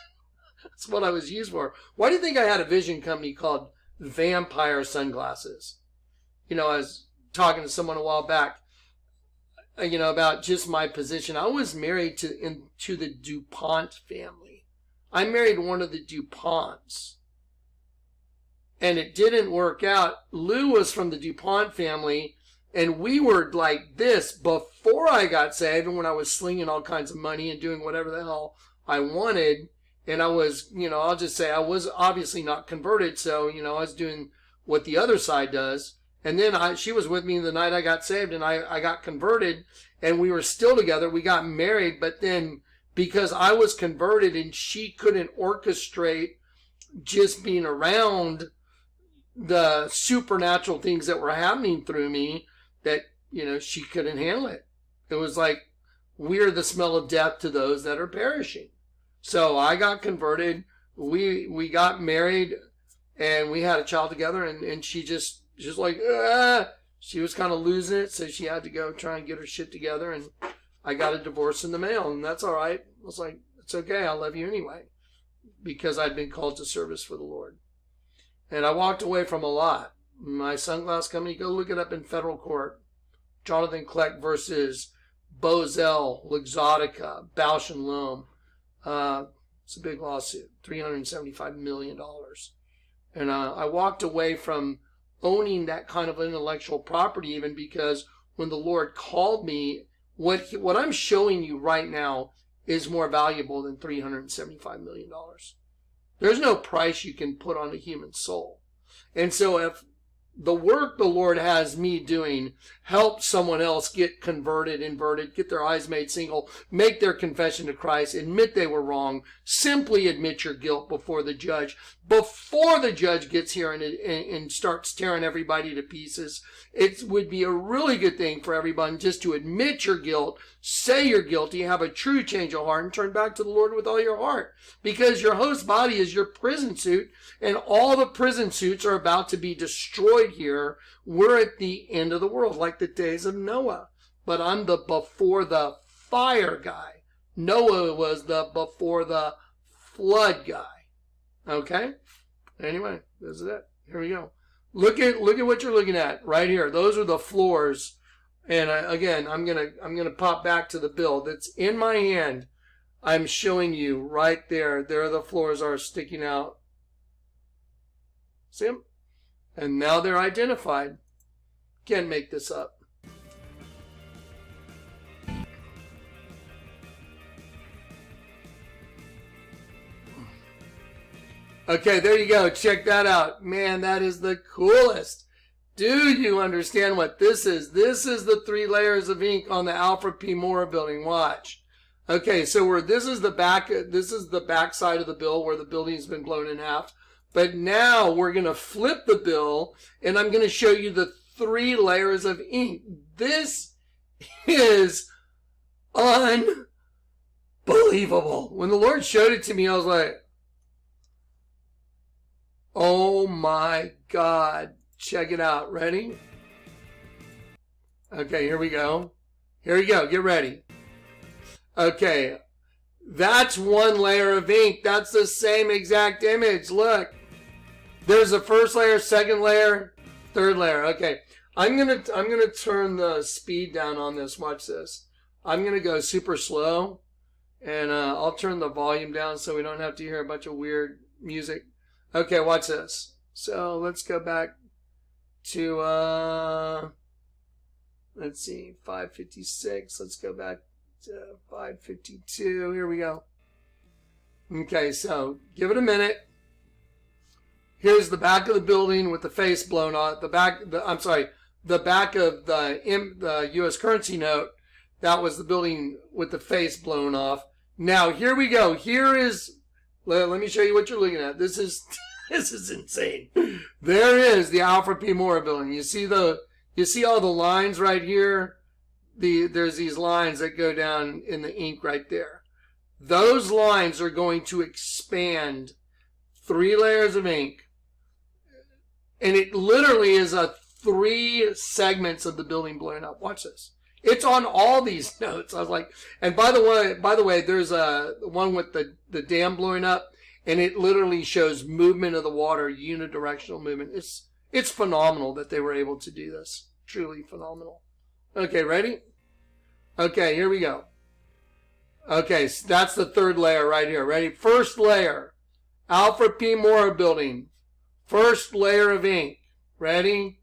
That's what I was used for. Why do you think I had a vision company called Vampire Sunglasses? You know, I was talking to someone a while back, about just my position. I was married to the DuPont family. I married one of the DuPonts. And it didn't work out. Lou was from the DuPont family, and we were like this before I got saved, and when I was slinging all kinds of money and doing whatever the hell I wanted. And I was, I'll just say I was obviously not converted, so, I was doing what the other side does. And then she was with me the night I got saved, and I got converted, and we were still together. We got married, but then because I was converted and she couldn't orchestrate just being around the supernatural things that were happening through me, that, she couldn't handle it. It was like, we're the smell of death to those that are perishing. So I got converted. We got married, and we had a child together, and she just like, she was kind of losing it, so she had to go try and get her shit together, and I got a divorce in the mail, and that's all right. I was like, it's okay, I love you anyway, because I'd been called to service for the Lord. And I walked away from a lot. My sunglass company, go look it up in federal court. Jonathan Kleck versus Bozell, Luxottica, Bausch & Lomb. It's a big lawsuit, $375 million. And I walked away from owning that kind of intellectual property, even because when the Lord called me, what I'm showing you right now is more valuable than $375 million. There's no price you can put on a human soul. And so if the work the Lord has me doing helps someone else get converted, inverted, get their eyes made single, make their confession to Christ, admit they were wrong, simply admit your guilt before the judge gets here and starts tearing everybody to pieces. It would be a really good thing for everyone just to admit your guilt, say you're guilty, have a true change of heart, and turn back to the Lord with all your heart. Because your host body is your prison suit, and all the prison suits are about to be destroyed here. We're at the end of the world, like the days of Noah. But I'm the before the fire guy. Noah was the before the flood guy. Okay? Anyway, this is it. Here we go. Look at what you're looking at right here. Those are the floors. And again, I'm gonna pop back to the bill that's in my hand. I'm showing you right there. There the floors are sticking out. See them? And now they're identified. Can't make this up. Okay, there you go. Check that out. Man, that is the coolest. Do you understand what this is? This is the 3 layers of ink on the Alfred P. Moore building. Watch. Okay, so this is the back side of the bill where the building's been blown in half. But now we're going to flip the bill, and I'm going to show you the 3 layers of ink. This is unbelievable. When the Lord showed it to me, I was like, oh my God. Check it out. Ready? Okay, here we go. Here we go. Get ready. Okay. That's 1 layer of ink. That's the same exact image. Look. There's the first layer, second layer, third layer. Okay. I'm gonna turn the speed down on this. Watch this. I'm gonna go super slow, and I'll turn the volume down so we don't have to hear a bunch of weird music. Okay, watch this. So let's go back to let's see, 556. Let's go back to 552. Here we go. Okay, so give it a minute. Here's the back of the building with the face blown off. The back of the U.S. currency note. That was the building with the face blown off. Now here we go. Here is. Let me show you what you're looking at. This is insane. There is the Alfred P. Moore building. You see all the lines right here. There's these lines that go down in the ink right there. Those lines are going to expand 3 layers of ink. And it literally is 3 segments of the building blowing up. Watch this. It's on all these notes. I was like, and by the way, there's a one with the dam blowing up, and it literally shows movement of the water, unidirectional movement. It's phenomenal that they were able to do this. Truly phenomenal. Okay, ready? Okay, here we go. Okay, so that's the 3rd layer right here. Ready? First layer, Alfred P. Moore building. First layer of ink. Ready?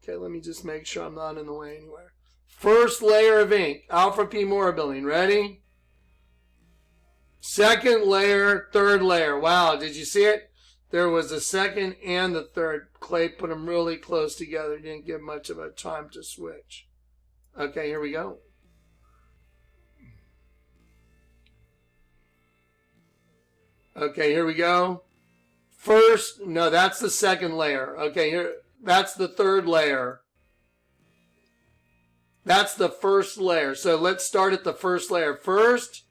Okay, let me just make sure I'm not in the way anywhere. First layer of ink. Alfred P. Moore building. Ready? Second layer, 3rd layer. Wow, did you see it? There was the 2nd and the 3rd. Clay put them really close together. Didn't give much of a time to switch. Okay, here we go. Okay, here we go. No, that's the 2nd layer. Okay, here, that's the 3rd layer. That's the 1st layer. So let's start at the 1st layer. First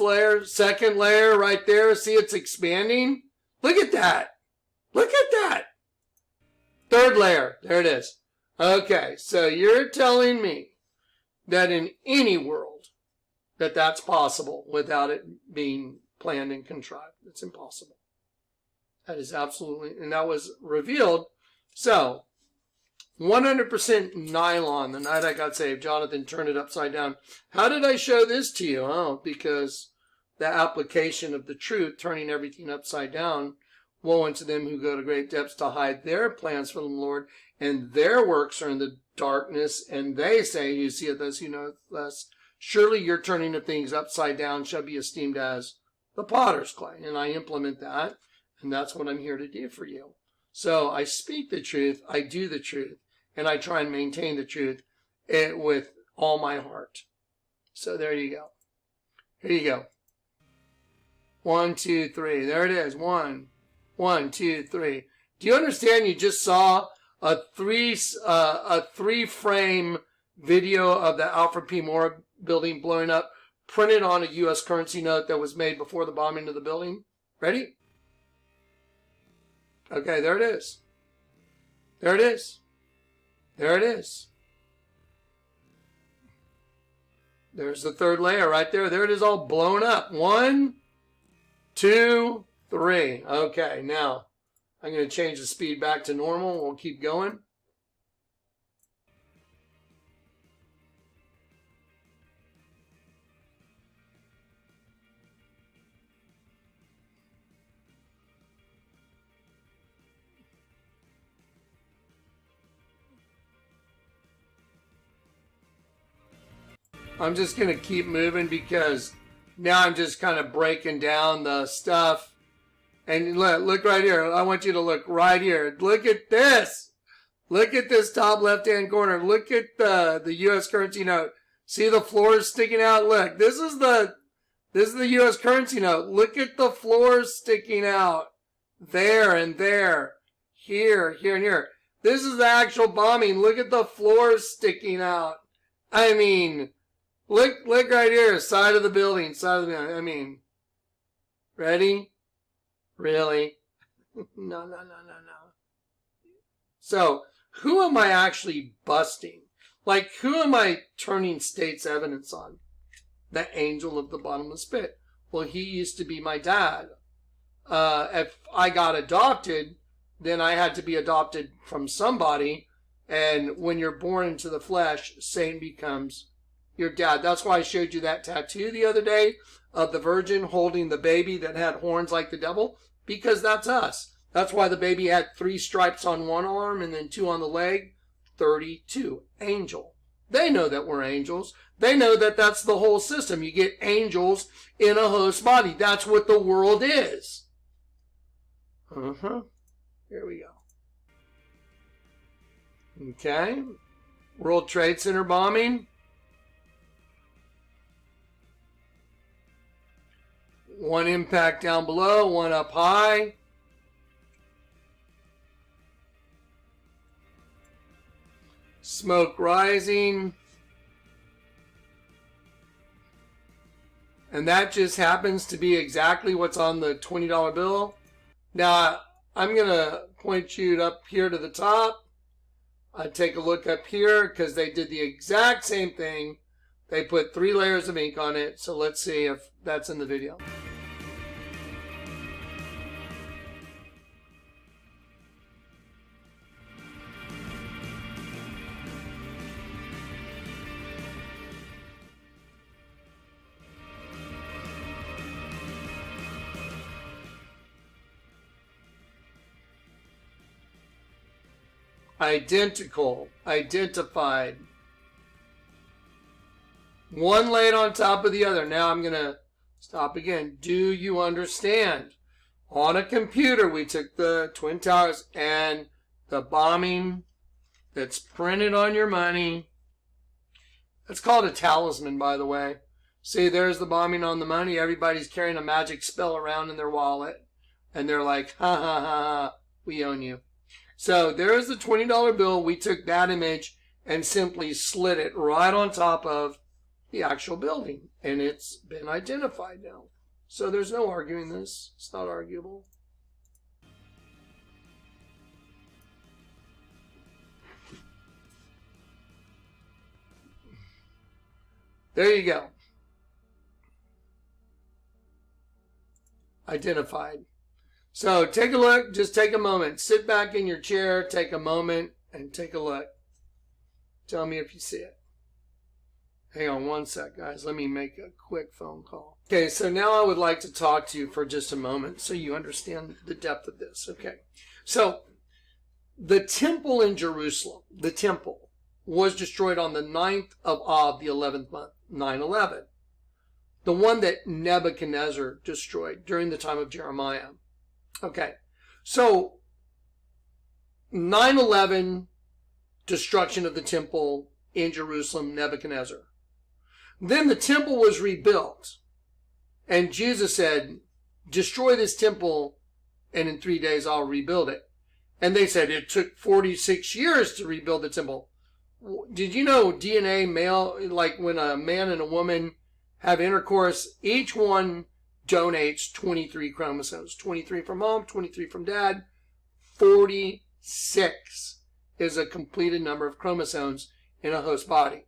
layer, 2nd layer right there. See, it's expanding. Look at that. Look at that. 3rd layer. There it is. Okay, so you're telling me that in any world that's possible without it being planned and contrived. It's impossible. That is absolutely, and that was revealed. So, 100% nylon. The night I got saved, Jonathan turned it upside down. How did I show this to you? Oh, because the application of the truth, turning everything upside down. Woe unto them who go to great depths to hide their plans from the Lord, and their works are in the darkness, and they say, you see it thus, you know thus. Surely your turning of things upside down shall be esteemed as the potter's clay. And I implement that, and that's what I'm here to do for you. So I speak the truth, I do the truth, and I try and maintain the truth with all my heart. So there you go. Here you go. 1, 2, 3. There it is. 1, 2, 3. Do you understand? You just saw a three frame video of the Alfred P. Moore building blowing up, printed on a U.S. currency note that was made before the bombing of the building. Ready? Okay, there it is. There it is. There it is. There's the third layer right there. There it is, all blown up. 1, 2, 3. Okay, now I'm going to change the speed back to normal. We'll keep going. I'm just going to keep moving because now I'm just kind of breaking down the stuff. And look right here. I want you to look right here. Look at this. Look at this top left-hand corner. Look at the U.S. currency note. See the floors sticking out? Look, this is the U.S. currency note. Look at the floors sticking out. There and there. Here, here, and here. This is the actual bombing. Look at the floors sticking out. I mean, look right here. Side of the building. I mean, ready? Really? No. So, who am I actually busting? Like, who am I turning state's evidence on? The angel of the bottomless pit. Well, he used to be my dad. If I got adopted, then I had to be adopted from somebody. And when you're born into the flesh, Satan becomes your dad. That's why I showed you that tattoo the other day of the virgin holding the baby that had horns like the devil. Because that's us. That's why the baby had 3 stripes on one arm and then 2 on the leg. 32. Angel. They know that we're angels. They know that that's the whole system. You get angels in a host body. That's what the world is. Here we go. Okay. World Trade Center bombing. One impact down below, one up high. Smoke rising. And that just happens to be exactly what's on the $20 bill. Now, I'm going to point you up here to the top. I take a look up here because they did the exact same thing. They put 3 layers of ink on it. So let's see if that's in the video. Identical, identified. One laid on top of the other. Now I'm going to stop again. Do you understand? On a computer, we took the Twin Towers and the bombing that's printed on your money. That's called a talisman, by the way. See, there's the bombing on the money. Everybody's carrying a magic spell around in their wallet. And they're like, ha, ha, ha, ha, we own you. So there's the $20 bill. We took that image and simply slid it right on top of the actual building. And it's been identified now. So there's no arguing this. It's not arguable. There you go. Identified. So take a look, just take a moment. Sit back in your chair, take a moment, and take a look. Tell me if you see it. Hang on one sec, guys. Let me make a quick phone call. Okay, so now I would like to talk to you for just a moment so you understand the depth of this. Okay, so the temple in Jerusalem, the temple, was destroyed on the 9th of Av, the 11th month, 9/11. The one that Nebuchadnezzar destroyed during the time of Jeremiah. Okay, so 9/11, destruction of the temple in Jerusalem, Nebuchadnezzar. Then the temple was rebuilt. And Jesus said, destroy this temple, and in 3 days I'll rebuild it. And they said it took 46 years to rebuild the temple. Did you know DNA male, like when a man and a woman have intercourse, each one donates 23 chromosomes. 23 from mom, 23 from dad. 46 is a completed number of chromosomes in a host body.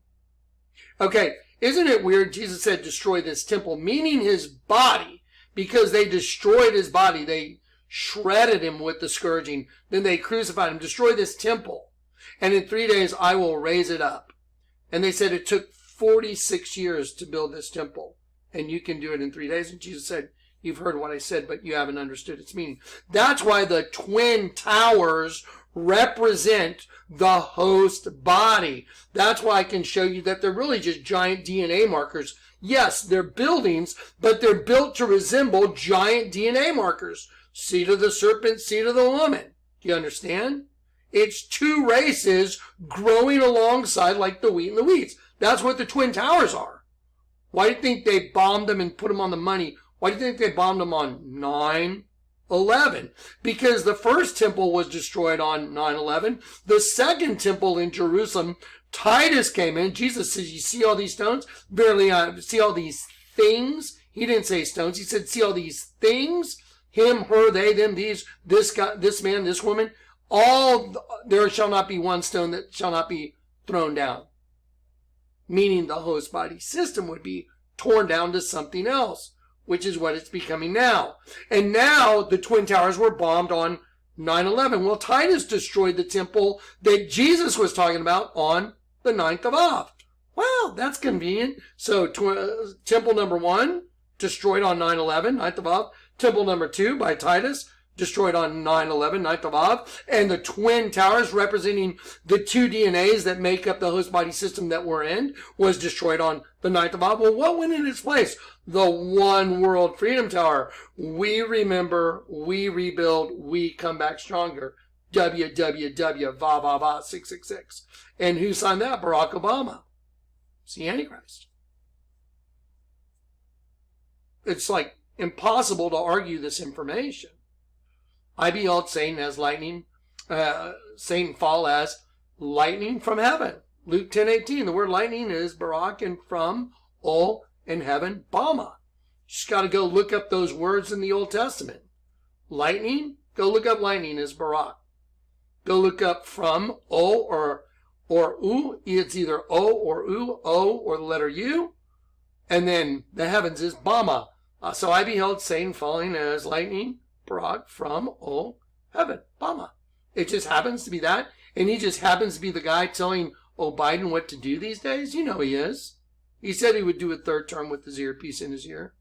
Okay, isn't it weird? Jesus said destroy this temple, meaning his body, because they destroyed his body. They shredded him with the scourging. Then they crucified him. Destroy this temple, and in 3 days I will raise it up. And they said it took 46 years to build this temple, and you can do it in 3 days. And Jesus said, you've heard what I said, but you haven't understood its meaning. That's why the twin towers represent the host body. That's why I can show you that they're really just giant DNA markers. Yes, they're buildings, but they're built to resemble giant DNA markers. Seed of the serpent, seed of the woman. Do you understand? It's two races growing alongside like the wheat and the weeds. That's what the twin towers are. Why do you think they bombed them and put them on the money? Why do you think they bombed them on 9/11? Because the first temple was destroyed on 9/11. The second temple in Jerusalem, Titus came in. Jesus says, you see all these stones? Barely see all these things? He didn't say stones. He said, see all these things? Him, her, they, them, these, this guy, this man, this woman. There shall not be one stone that shall not be thrown down. Meaning the host body system would be torn down to something else, which is what it's becoming now. And now the Twin Towers were bombed on 9/11. Well, Titus destroyed the temple that Jesus was talking about on the 9th of Av. Well, that's convenient. So temple number 1 destroyed on 9/11, 9th of Av. Temple number 2 by Titus destroyed on 9/11, 9th of Av. And the Twin Towers representing the two DNAs that make up the host body system that we're in was destroyed on the 9th of Av. Well, what went in its place? The One World Freedom Tower. We remember, we rebuild, we come back stronger. WWW, va va va, 666. And who signed that? Barack Obama. It's the Antichrist. It's like impossible to argue this information. I beheld Satan as lightning, Satan fall as lightning from heaven. Luke 10:18. The word lightning is Barak, and from, ol, in heaven, Bama. Just got to go look up those words in the Old Testament. Lightning, go look up lightning is Barak. Go look up from, o, or u. It's either o or u, o or the letter u. And then the heavens is Bama. So I beheld Satan falling as lightning, Barak, from, o, heaven, Bama. It just happens to be that. And he just happens to be the guy telling Biden what to do these days. You know he is. He said he would do a third term with his earpiece in his ear.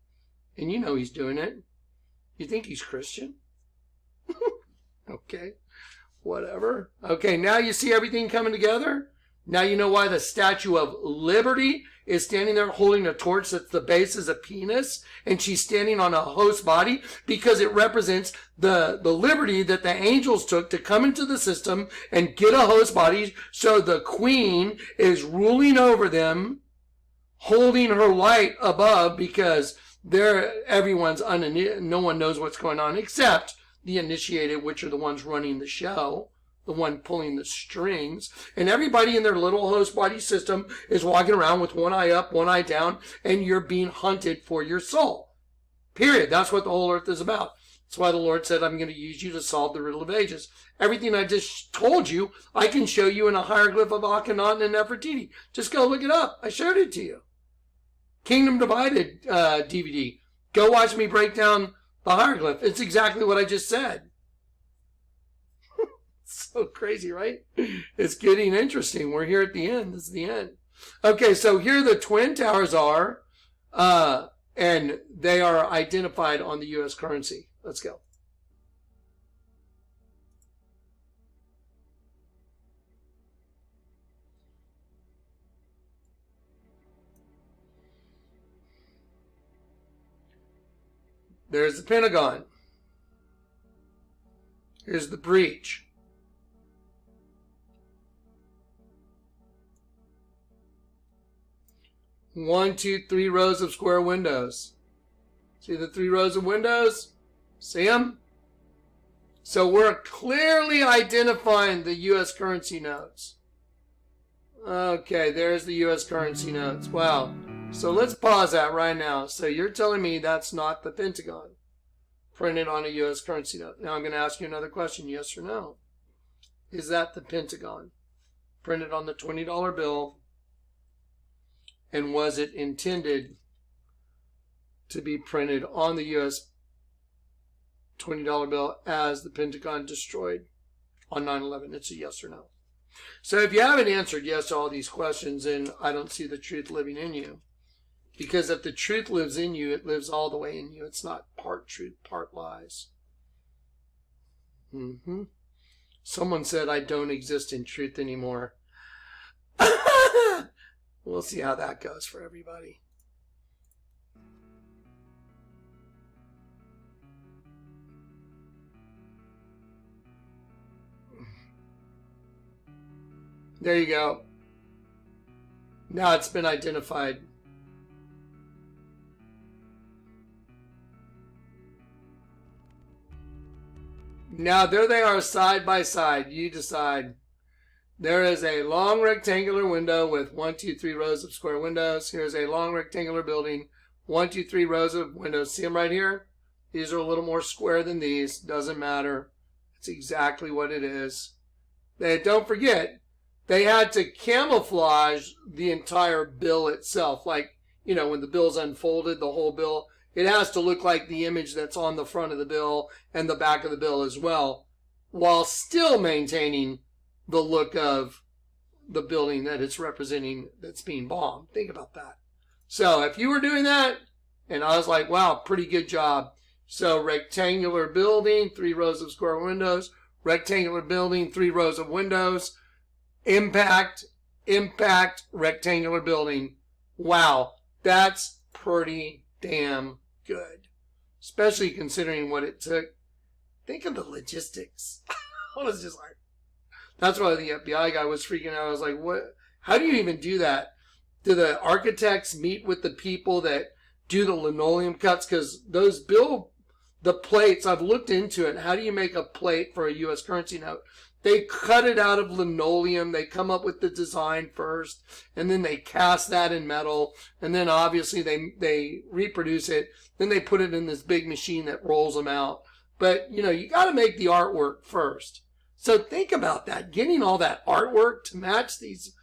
And you know he's doing it. You think he's Christian? Okay. Whatever. Okay, now you see everything coming together? Now you know why the Statue of Liberty is standing there holding a torch that's the base is a penis, and she's standing on a host body, because it represents the liberty that the angels took to come into the system and get a host body, so the queen is ruling over them, holding her light above, because no one knows what's going on except the initiated, which are the ones running the show, the one pulling the strings, and everybody in their little host body system is walking around with one eye up, one eye down, and you're being hunted for your soul. Period. That's what the whole earth is about. That's why the Lord said, I'm going to use you to solve the riddle of ages. Everything I just told you, I can show you in a hieroglyph of Akhenaten and Nefertiti. Just go look it up. I showed it to you. Kingdom Divided DVD. Go watch me break down the hieroglyph. It's exactly what I just said. So crazy, right? It's getting interesting. We're here at the end. This is the end. Okay, so here the Twin Towers are, and they are identified on the U.S. currency. Let's go. There's the Pentagon. Here's the breach. 1, 2, 3 rows of square windows. See the 3 rows of windows? See them? So we're clearly identifying the U.S. currency notes. Okay, there's the U.S. currency notes. Wow. So let's pause that right now. So you're telling me that's not the Pentagon printed on a U.S. currency note. Now I'm going to ask you another question, yes or no. Is that the Pentagon printed on the $20 bill? And was it intended to be printed on the U.S. $20 bill as the Pentagon destroyed on 9/11? It's a yes or no. So if you haven't answered yes to all these questions, then I don't see the truth living in you. Because if the truth lives in you, it lives all the way in you. It's not part truth, part lies. Someone said, I don't exist in truth anymore. We'll see how that goes for everybody. There you go. Now it's been identified. Now there they are side by side. You decide. There is a long rectangular window with 1, 2, 3 rows of square windows. Here's a long rectangular building. 1, 2, 3 rows of windows. See them right here? These are a little more square than these. Doesn't matter. It's exactly what it is. Don't forget, they had to camouflage the entire bill itself. Like, you know, when the bill's unfolded, the whole bill, it has to look like the image that's on the front of the bill and the back of the bill as well, while still maintaining the look of the building that it's representing that's being bombed. Think about that. So if you were doing that, and I was like, wow, pretty good job. So rectangular building, 3 rows of square windows, rectangular building, 3 rows of windows, impact, rectangular building. Wow, that's pretty damn good. Especially considering what it took. Think of the logistics. I was just like, that's why the FBI guy was freaking out. I was like, what? How do you even do that? Do the architects meet with the people that do the linoleum cuts? Because those the plates, I've looked into it. How do you make a plate for a U.S. currency note? They cut it out of linoleum. They come up with the design first, and then they cast that in metal, and then obviously they reproduce it. Then they put it in this big machine that rolls them out. But, you know, you got to make the artwork first. So think about that, getting all that artwork to match these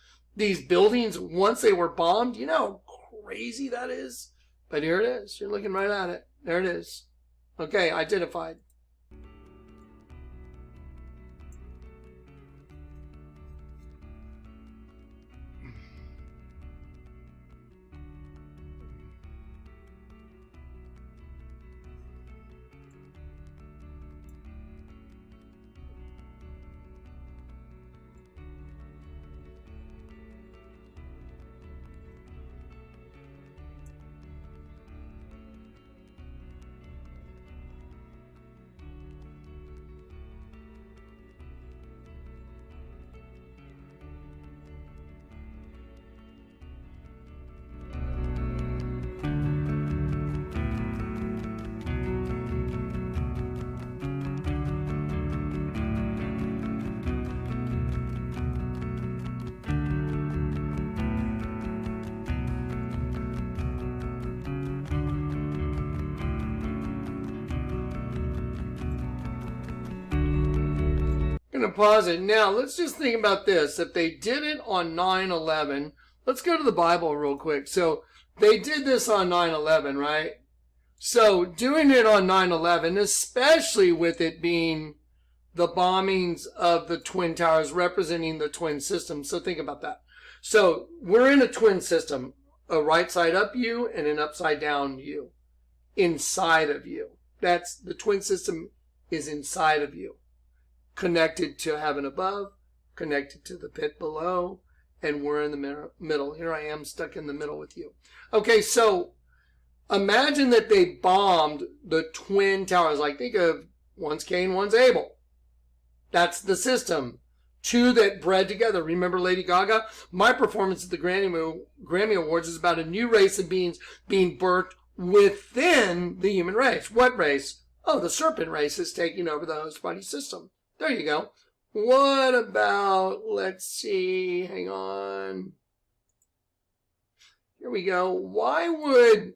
buildings once they were bombed. You know how crazy that is? But here it is. You're looking right at it. There it is. Okay, identified. Going to pause it. Now, let's just think about this. If they did it on 9/11, let's go to the Bible real quick. So, they did this on 9/11, right? So, doing it on 9/11, especially with it being the bombings of the Twin Towers representing the twin system. So, think about that. So, we're in a twin system, a right side up U and an upside down U inside of you. That's the twin system is inside of you. Connected to heaven above, connected to the pit below, and we're in the middle. Here I am stuck in the middle with you. Okay, so imagine that they bombed the Twin Towers. Like, think of one's Cain, one's Abel. That's the system. two that bred together. Remember Lady Gaga? My performance at the Grammy Awards is about a new race of beings being birthed within the human race. What race? Oh, the serpent race is taking over the host body system. There you go. What about, let's see, hang on. Here we go. Why would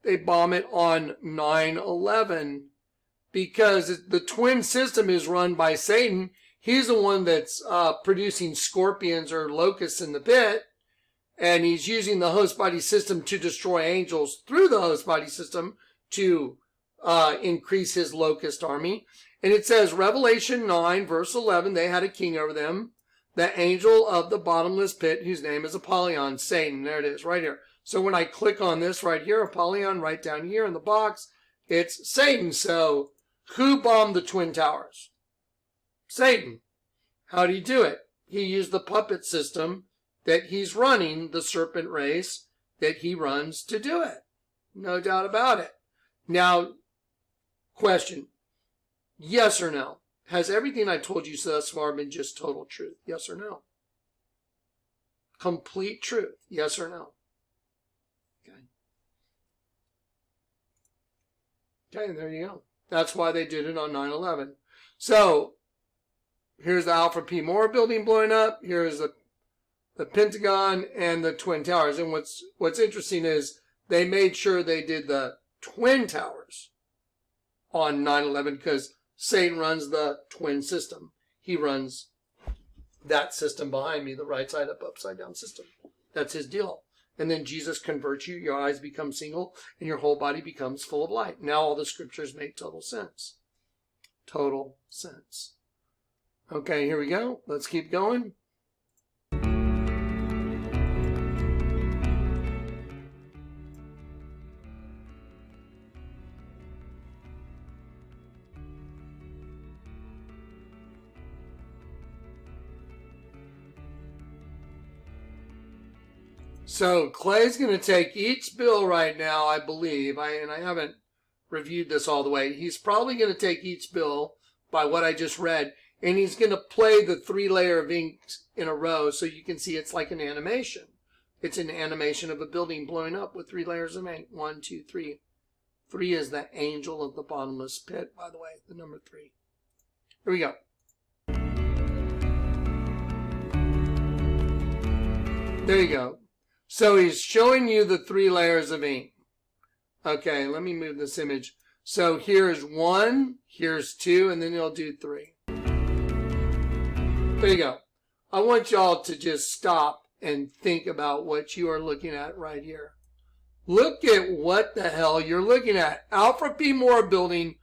they bomb it on 9/11? Because the twin system is run by Satan. He's the one that's producing scorpions or locusts in the pit. And he's using the host body system to destroy angels through the host body system to increase his locust army. And it says, Revelation 9, verse 11, they had a king over them, the angel of the bottomless pit, whose name is Apollyon, Satan. There it is, right here. So when I click on this right here, Apollyon, right down here in the box, it's Satan. So who bombed the Twin Towers? Satan. How did he do it? He used the puppet system that he's running, the serpent race that he runs to do it. No doubt about it. Now, question. Yes or no? Has everything I told you thus far been just total truth? Yes or no? Complete truth? Yes or no? Okay, there you go. That's why they did it on 9/11. So, here's the Alfred P. Moore building blowing up. Here's the Pentagon and the Twin Towers. And what's interesting is they made sure they did the Twin Towers on 9/11 because Satan runs the twin system. He runs that system behind me, the right side up, upside down system. That's his deal. And then Jesus converts you, your eyes become single, and your whole body becomes full of light. Now all the scriptures make total sense. Total sense. Okay, here we go. Let's keep going. So Clay's going to take each bill right now, I believe, and I haven't reviewed this all the way. He's probably going to take each bill by what I just read, and he's going to play the 3-layer of ink in a row so you can see it's like an animation. It's an animation of a building blowing up with 3 layers of ink. 1, 2, 3. 3 is the angel of the bottomless pit, by the way, the number 3. Here we go. There you go. So he's showing you the 3 layers of ink. Okay, let me move this image. So here's 1, here's 2, and then he'll do 3. There you go. I want y'all to just stop and think about what you are looking at right here. Look at what the hell you're looking at. Alfred P. Moore building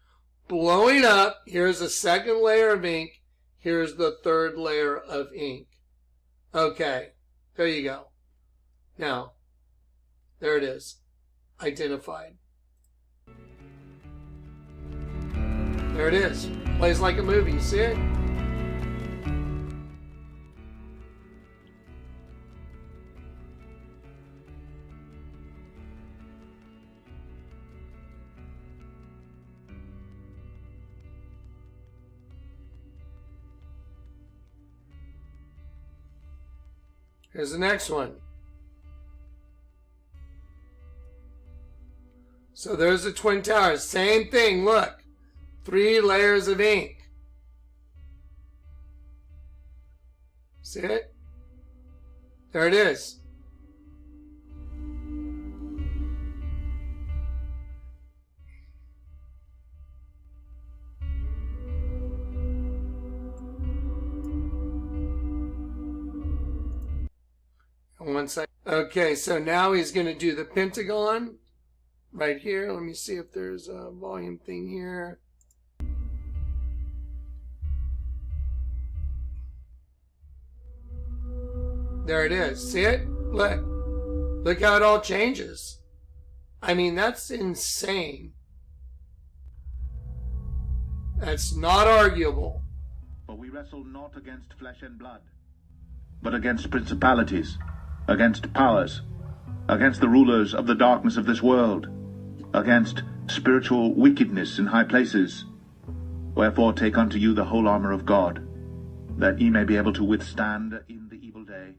blowing up. Here's a 2nd layer of ink. Here's the 3rd layer of ink. Okay, there you go. Now, there it is. Identified. There it is. Plays like a movie. You see it? Here's the next one. So there's the Twin Towers. Same thing, look. 3 layers of ink. See it? There it is. One second. Okay, so now he's going to do the Pentagon. Right here, let me see if there's a volume thing here. There it is. See it? Look. Look how it all changes. I mean, that's insane. That's not arguable. For we wrestle not against flesh and blood, but against principalities, against powers, against the rulers of the darkness of this world, against spiritual wickedness in high places. Wherefore take unto you the whole armor of God, that ye may be able to withstand in the evil day,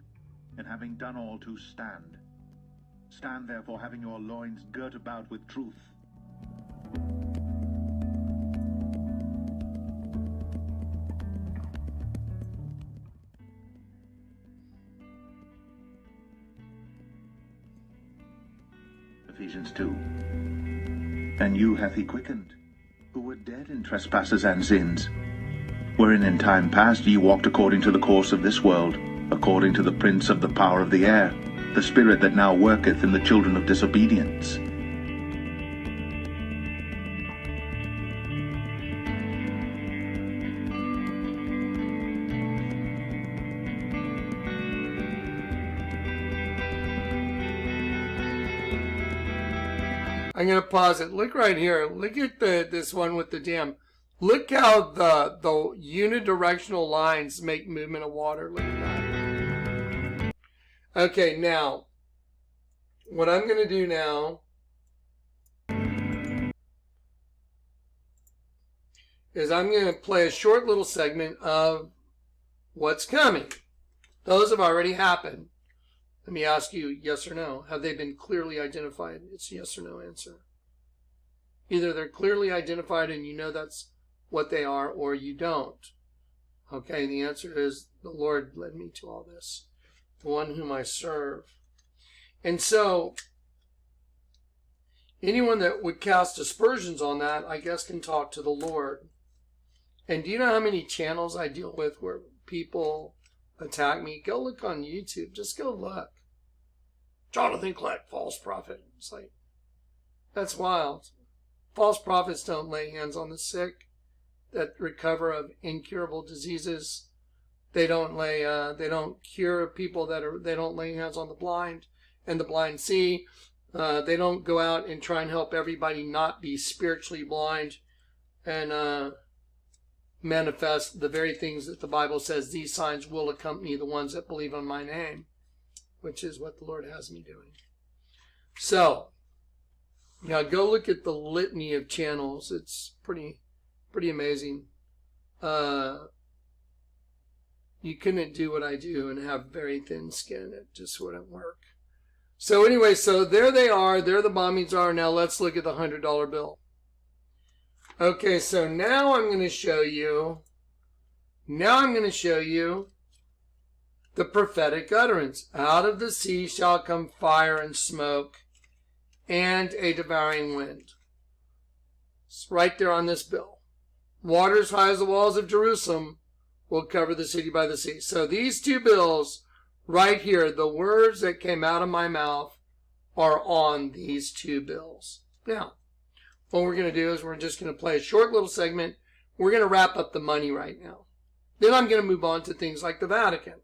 and having done all to stand. Stand therefore, having your loins girt about with truth. Ephesians 2. And you hath he quickened, who were dead in trespasses and sins, wherein in time past ye walked according to the course of this world, according to the prince of the power of the air, the spirit that now worketh in the children of disobedience. I'm going to pause it. Look right here. Look at this one with the dam. Look how the unidirectional lines make movement of water. Look at that. Okay, now, what I'm going to do now is I'm going to play a short little segment of what's coming. Those have already happened. Let me ask you, yes or no. Have they been clearly identified? It's a yes or no answer. Either they're clearly identified and you know that's what they are, or you don't. Okay, the answer is the Lord led me to all this, the one whom I serve. And so, anyone that would cast aspersions on that, I guess, can talk to the Lord. And do you know how many channels I deal with where people attack me? Go look on YouTube. Just go look. Jonathan Kleck, false prophet. It's like, that's wild. False prophets don't lay hands on the sick that recover of incurable diseases. They don't cure people they don't lay hands on the blind and the blind see. They don't go out and try and help everybody not be spiritually blind and manifest the very things that the Bible says these signs will accompany the ones that believe on my name, which is what the Lord has me doing. So, now go look at the litany of channels. It's pretty amazing. You couldn't do what I do and have very thin skin. It just wouldn't work. So anyway, so there they are. There the bombings are. Now let's look at the $100 bill. Okay, so now I'm going to show you the prophetic utterance. Out of the sea shall come fire and smoke and a devouring wind. It's right there on this bill. Water as high as the walls of Jerusalem will cover the city by the sea. So these two bills right here, the words that came out of my mouth are on these two bills. Now, what we're going to do is we're just going to play a short little segment. We're going to wrap up the money right now. Then I'm going to move on to things like the Vatican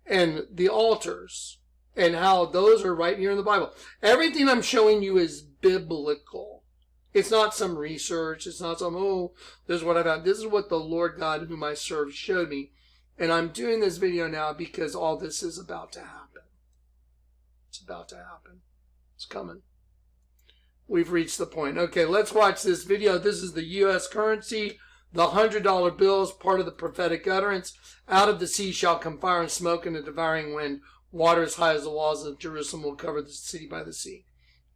and the altars and how those are right here in the Bible. Everything I'm showing you is biblical. It's not some research. It's not some, this is what I found. This is what the Lord God whom I serve showed me. And I'm doing this video now because all this is about to happen. It's about to happen. It's coming. We've reached the point. Okay, let's watch this video. This is the U.S. currency. The $100 bill is part of the prophetic utterance. Out of the sea shall come fire and smoke and a devouring wind. Water as high as the walls of Jerusalem will cover the city by the sea.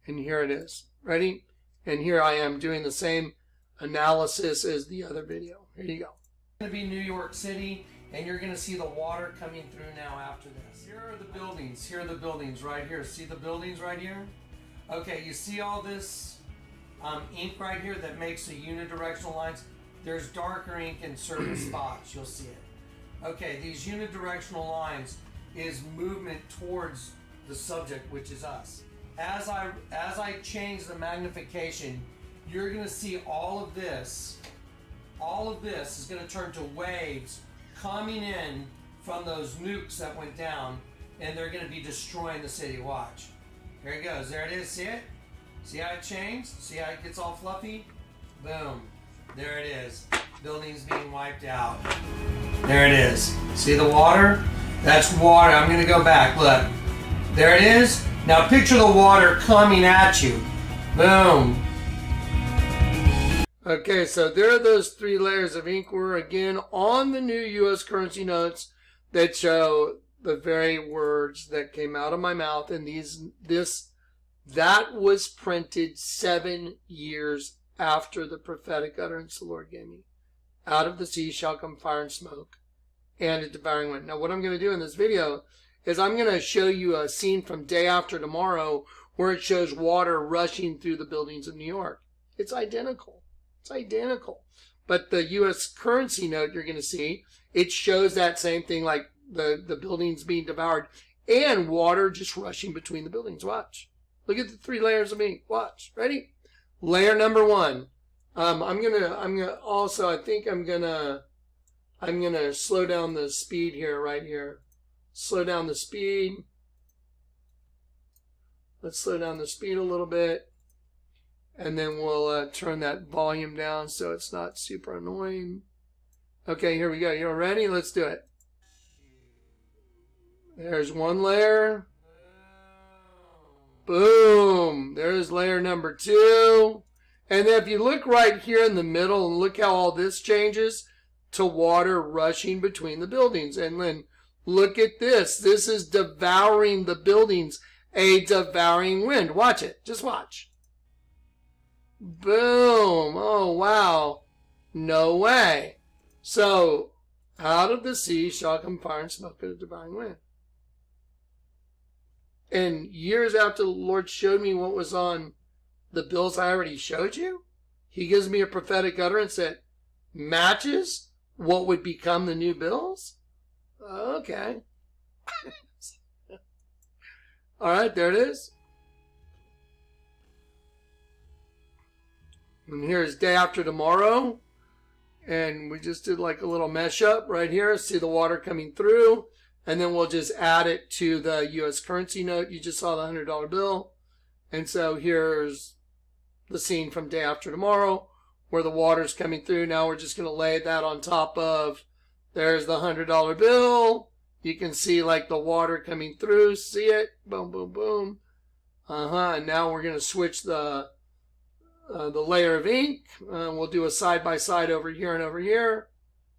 And here it is. Ready? And here I am doing the same analysis as the other video. Here you go. It's going to be New York City, and you're going to see the water coming through now after this. Here are the buildings. Here are the buildings right here. See the buildings right here? Okay, you see all this ink right here that makes the unidirectional lines? There's darker ink in certain spots. You'll see it. Okay, these unidirectional lines is movement towards the subject, which is us. As I change the magnification, you're going to see all of this is going to turn to waves coming in from those nukes that went down, and they're going to be destroying the city. Watch. Here it goes. There it is. See it? See how it changed? See how it gets all fluffy? Boom. There it is. Buildings being wiped out. There it is. See the water? That's water. I'm going to go back. Look. There it is. Now picture the water coming at you. Boom. Okay, so there are those 3 layers of ink. We're again on the new U.S. currency notes that show the very words that came out of my mouth. And that was printed 7 years after the prophetic utterance the Lord gave me. Out of the sea shall come fire and smoke, and a devouring wind. Now, what I'm going to do in this video is I'm going to show you a scene from Day After Tomorrow where it shows water rushing through the buildings of New York. It's identical. It's identical. But the U.S. currency note you're going to see, it shows that same thing, like the buildings being devoured and water just rushing between the buildings. Watch. Look at the 3 layers of ink. Watch. Ready? Layer number 1. I'm gonna slow down the speed here, right here. Slow down the speed. Let's slow down the speed a little bit. And then we'll turn that volume down so it's not super annoying. Okay, here we go. You ready? Let's do it. There's 1 layer. Boom. There's layer number 2. And then if you look right here in the middle and look how all this changes to water rushing between the buildings. And then look at this. This is devouring the buildings. A devouring wind. Watch it. Just watch. Boom. Oh, wow. No way. So, out of the sea shall come fire and smoke and a devouring wind. And years after the Lord showed me what was on the bills I already showed you, He gives me a prophetic utterance that matches what would become the new bills? Okay. All right, there it is. And here's Day After Tomorrow. And we just did like a little mesh up right here. See the water coming through. And then we'll just add it to the U.S. currency note. You just saw the $100 bill. And so here's the scene from Day After Tomorrow where the water's coming through. Now we're just going to lay that on top of, there's the $100 bill. You can see like the water coming through. See it? Boom, boom, boom. And now we're going to switch the layer of ink. We'll do a side-by-side over here and over here.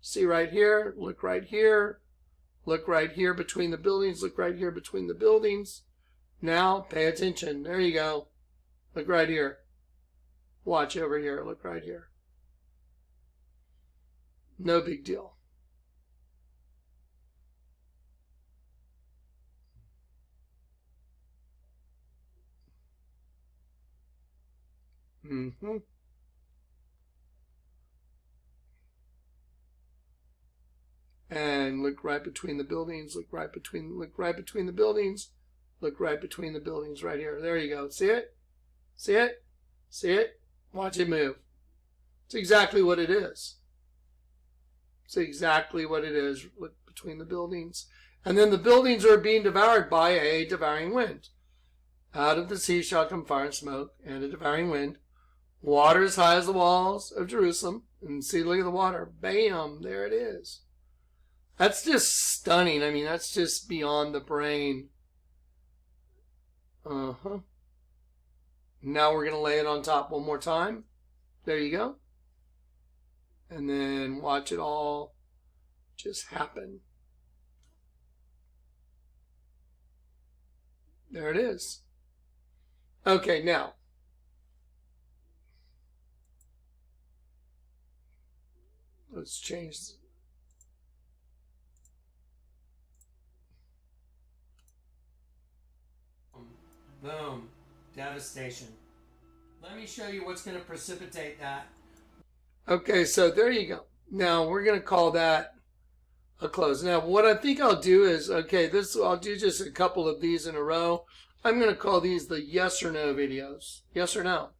See right here. Look right here. Look right here between the buildings. Look right here between the buildings. Now, pay attention. There you go. Look right here. Watch over here. Look right here. No big deal. And look right between the buildings. Look right between the buildings. Look right between the buildings right here. There you go. See it? See it? See it? Watch it move. It's exactly what it is. It's exactly what it is. Look between the buildings. And then the buildings are being devoured by a devouring wind. Out of the sea shall come fire and smoke and a devouring wind. Water as high as the walls of Jerusalem. And see, look at the water. Bam! There it is. That's just stunning. I mean, that's just beyond the brain. Now we're going to lay it on top one more time. There you go. And then watch it all just happen. There it is. Okay, now. Let's change. Boom. Devastation. Let me show you what's going to precipitate that. Okay, so there you go. Now we're going to call that a close. Now what I think I'll do is, okay, I'll do just a couple of these in a row. I'm going to call these the yes or no videos. Yes or no?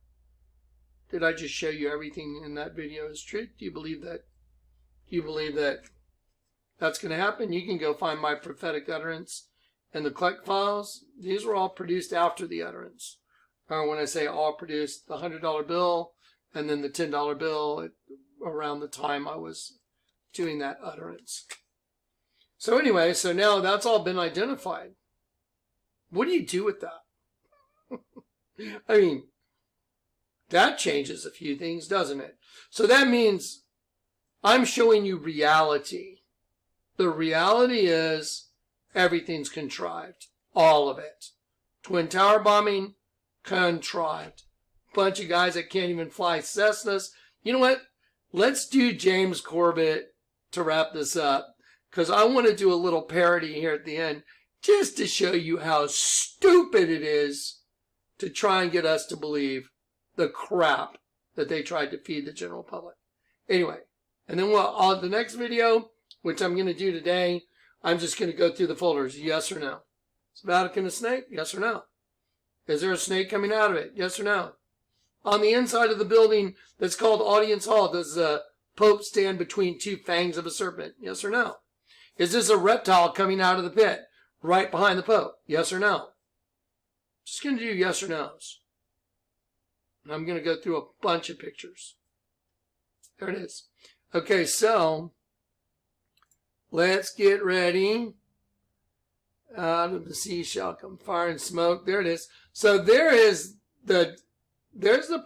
Did I just show you everything in that video is true? Do you believe that? Do you believe that that's going to happen? You can go find my prophetic utterance and the Kleck files. These were all produced after the utterance. Or when I say all produced, the $100 bill and then the $10 bill around the time I was doing that utterance. So anyway, so now that's all been identified. What do you do with that? I mean, That changes a few things, doesn't it? So that means I'm showing you reality. The reality is everything's contrived. All of it. Twin Tower bombing, contrived. Bunch of guys that can't even fly Cessnas. You know what? Let's do James Corbett to wrap this up, because I want to do a little parody here at the end just to show you how stupid it is to try and get us to believe the crap that they tried to feed the general public. Anyway, and then on the next video, which I'm going to do today, I'm just going to go through the folders. Yes or no? Is Vatican a snake? Yes or no? Is there a snake coming out of it? Yes or no? On the inside of the building that's called Audience Hall, does the Pope stand between two fangs of a serpent? Yes or no? Is this a reptile coming out of the pit right behind the Pope? Yes or no? Just going to do yes or no's. And I'm going to go through a bunch of pictures. There it is. Okay, so let's get ready. Out of the sea shall come fire and smoke. There it is. So there's the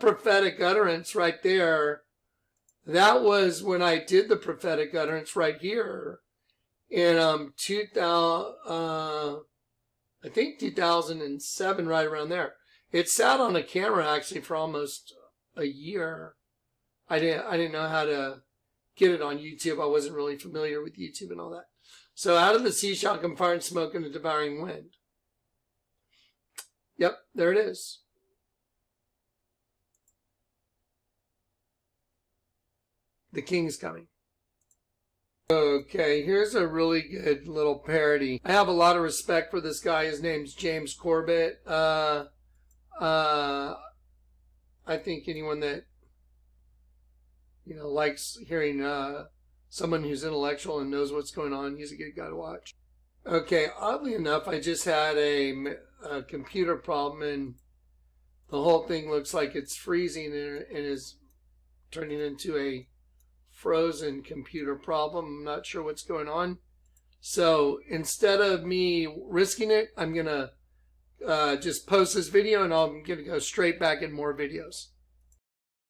prophetic utterance right there. That was when I did the prophetic utterance right here in 2007, right around there. It sat on a camera actually for almost a year. I didn't know how to get it on YouTube. I wasn't really familiar with YouTube and all that. So out of the sea shall come fire and smoke and a devouring wind. Yep, there it is. The king's coming. Okay, here's a really good little parody. I have a lot of respect for this guy. His name's James Corbett. I think anyone that, likes hearing someone who's intellectual and knows what's going on, he's a good guy to watch. Okay, oddly enough, I just had a computer problem, and the whole thing looks like it's freezing and is turning into a frozen computer problem. I'm not sure what's going on. So instead of me risking it, I'm going to just post this video, and I'm going to go straight back in more videos.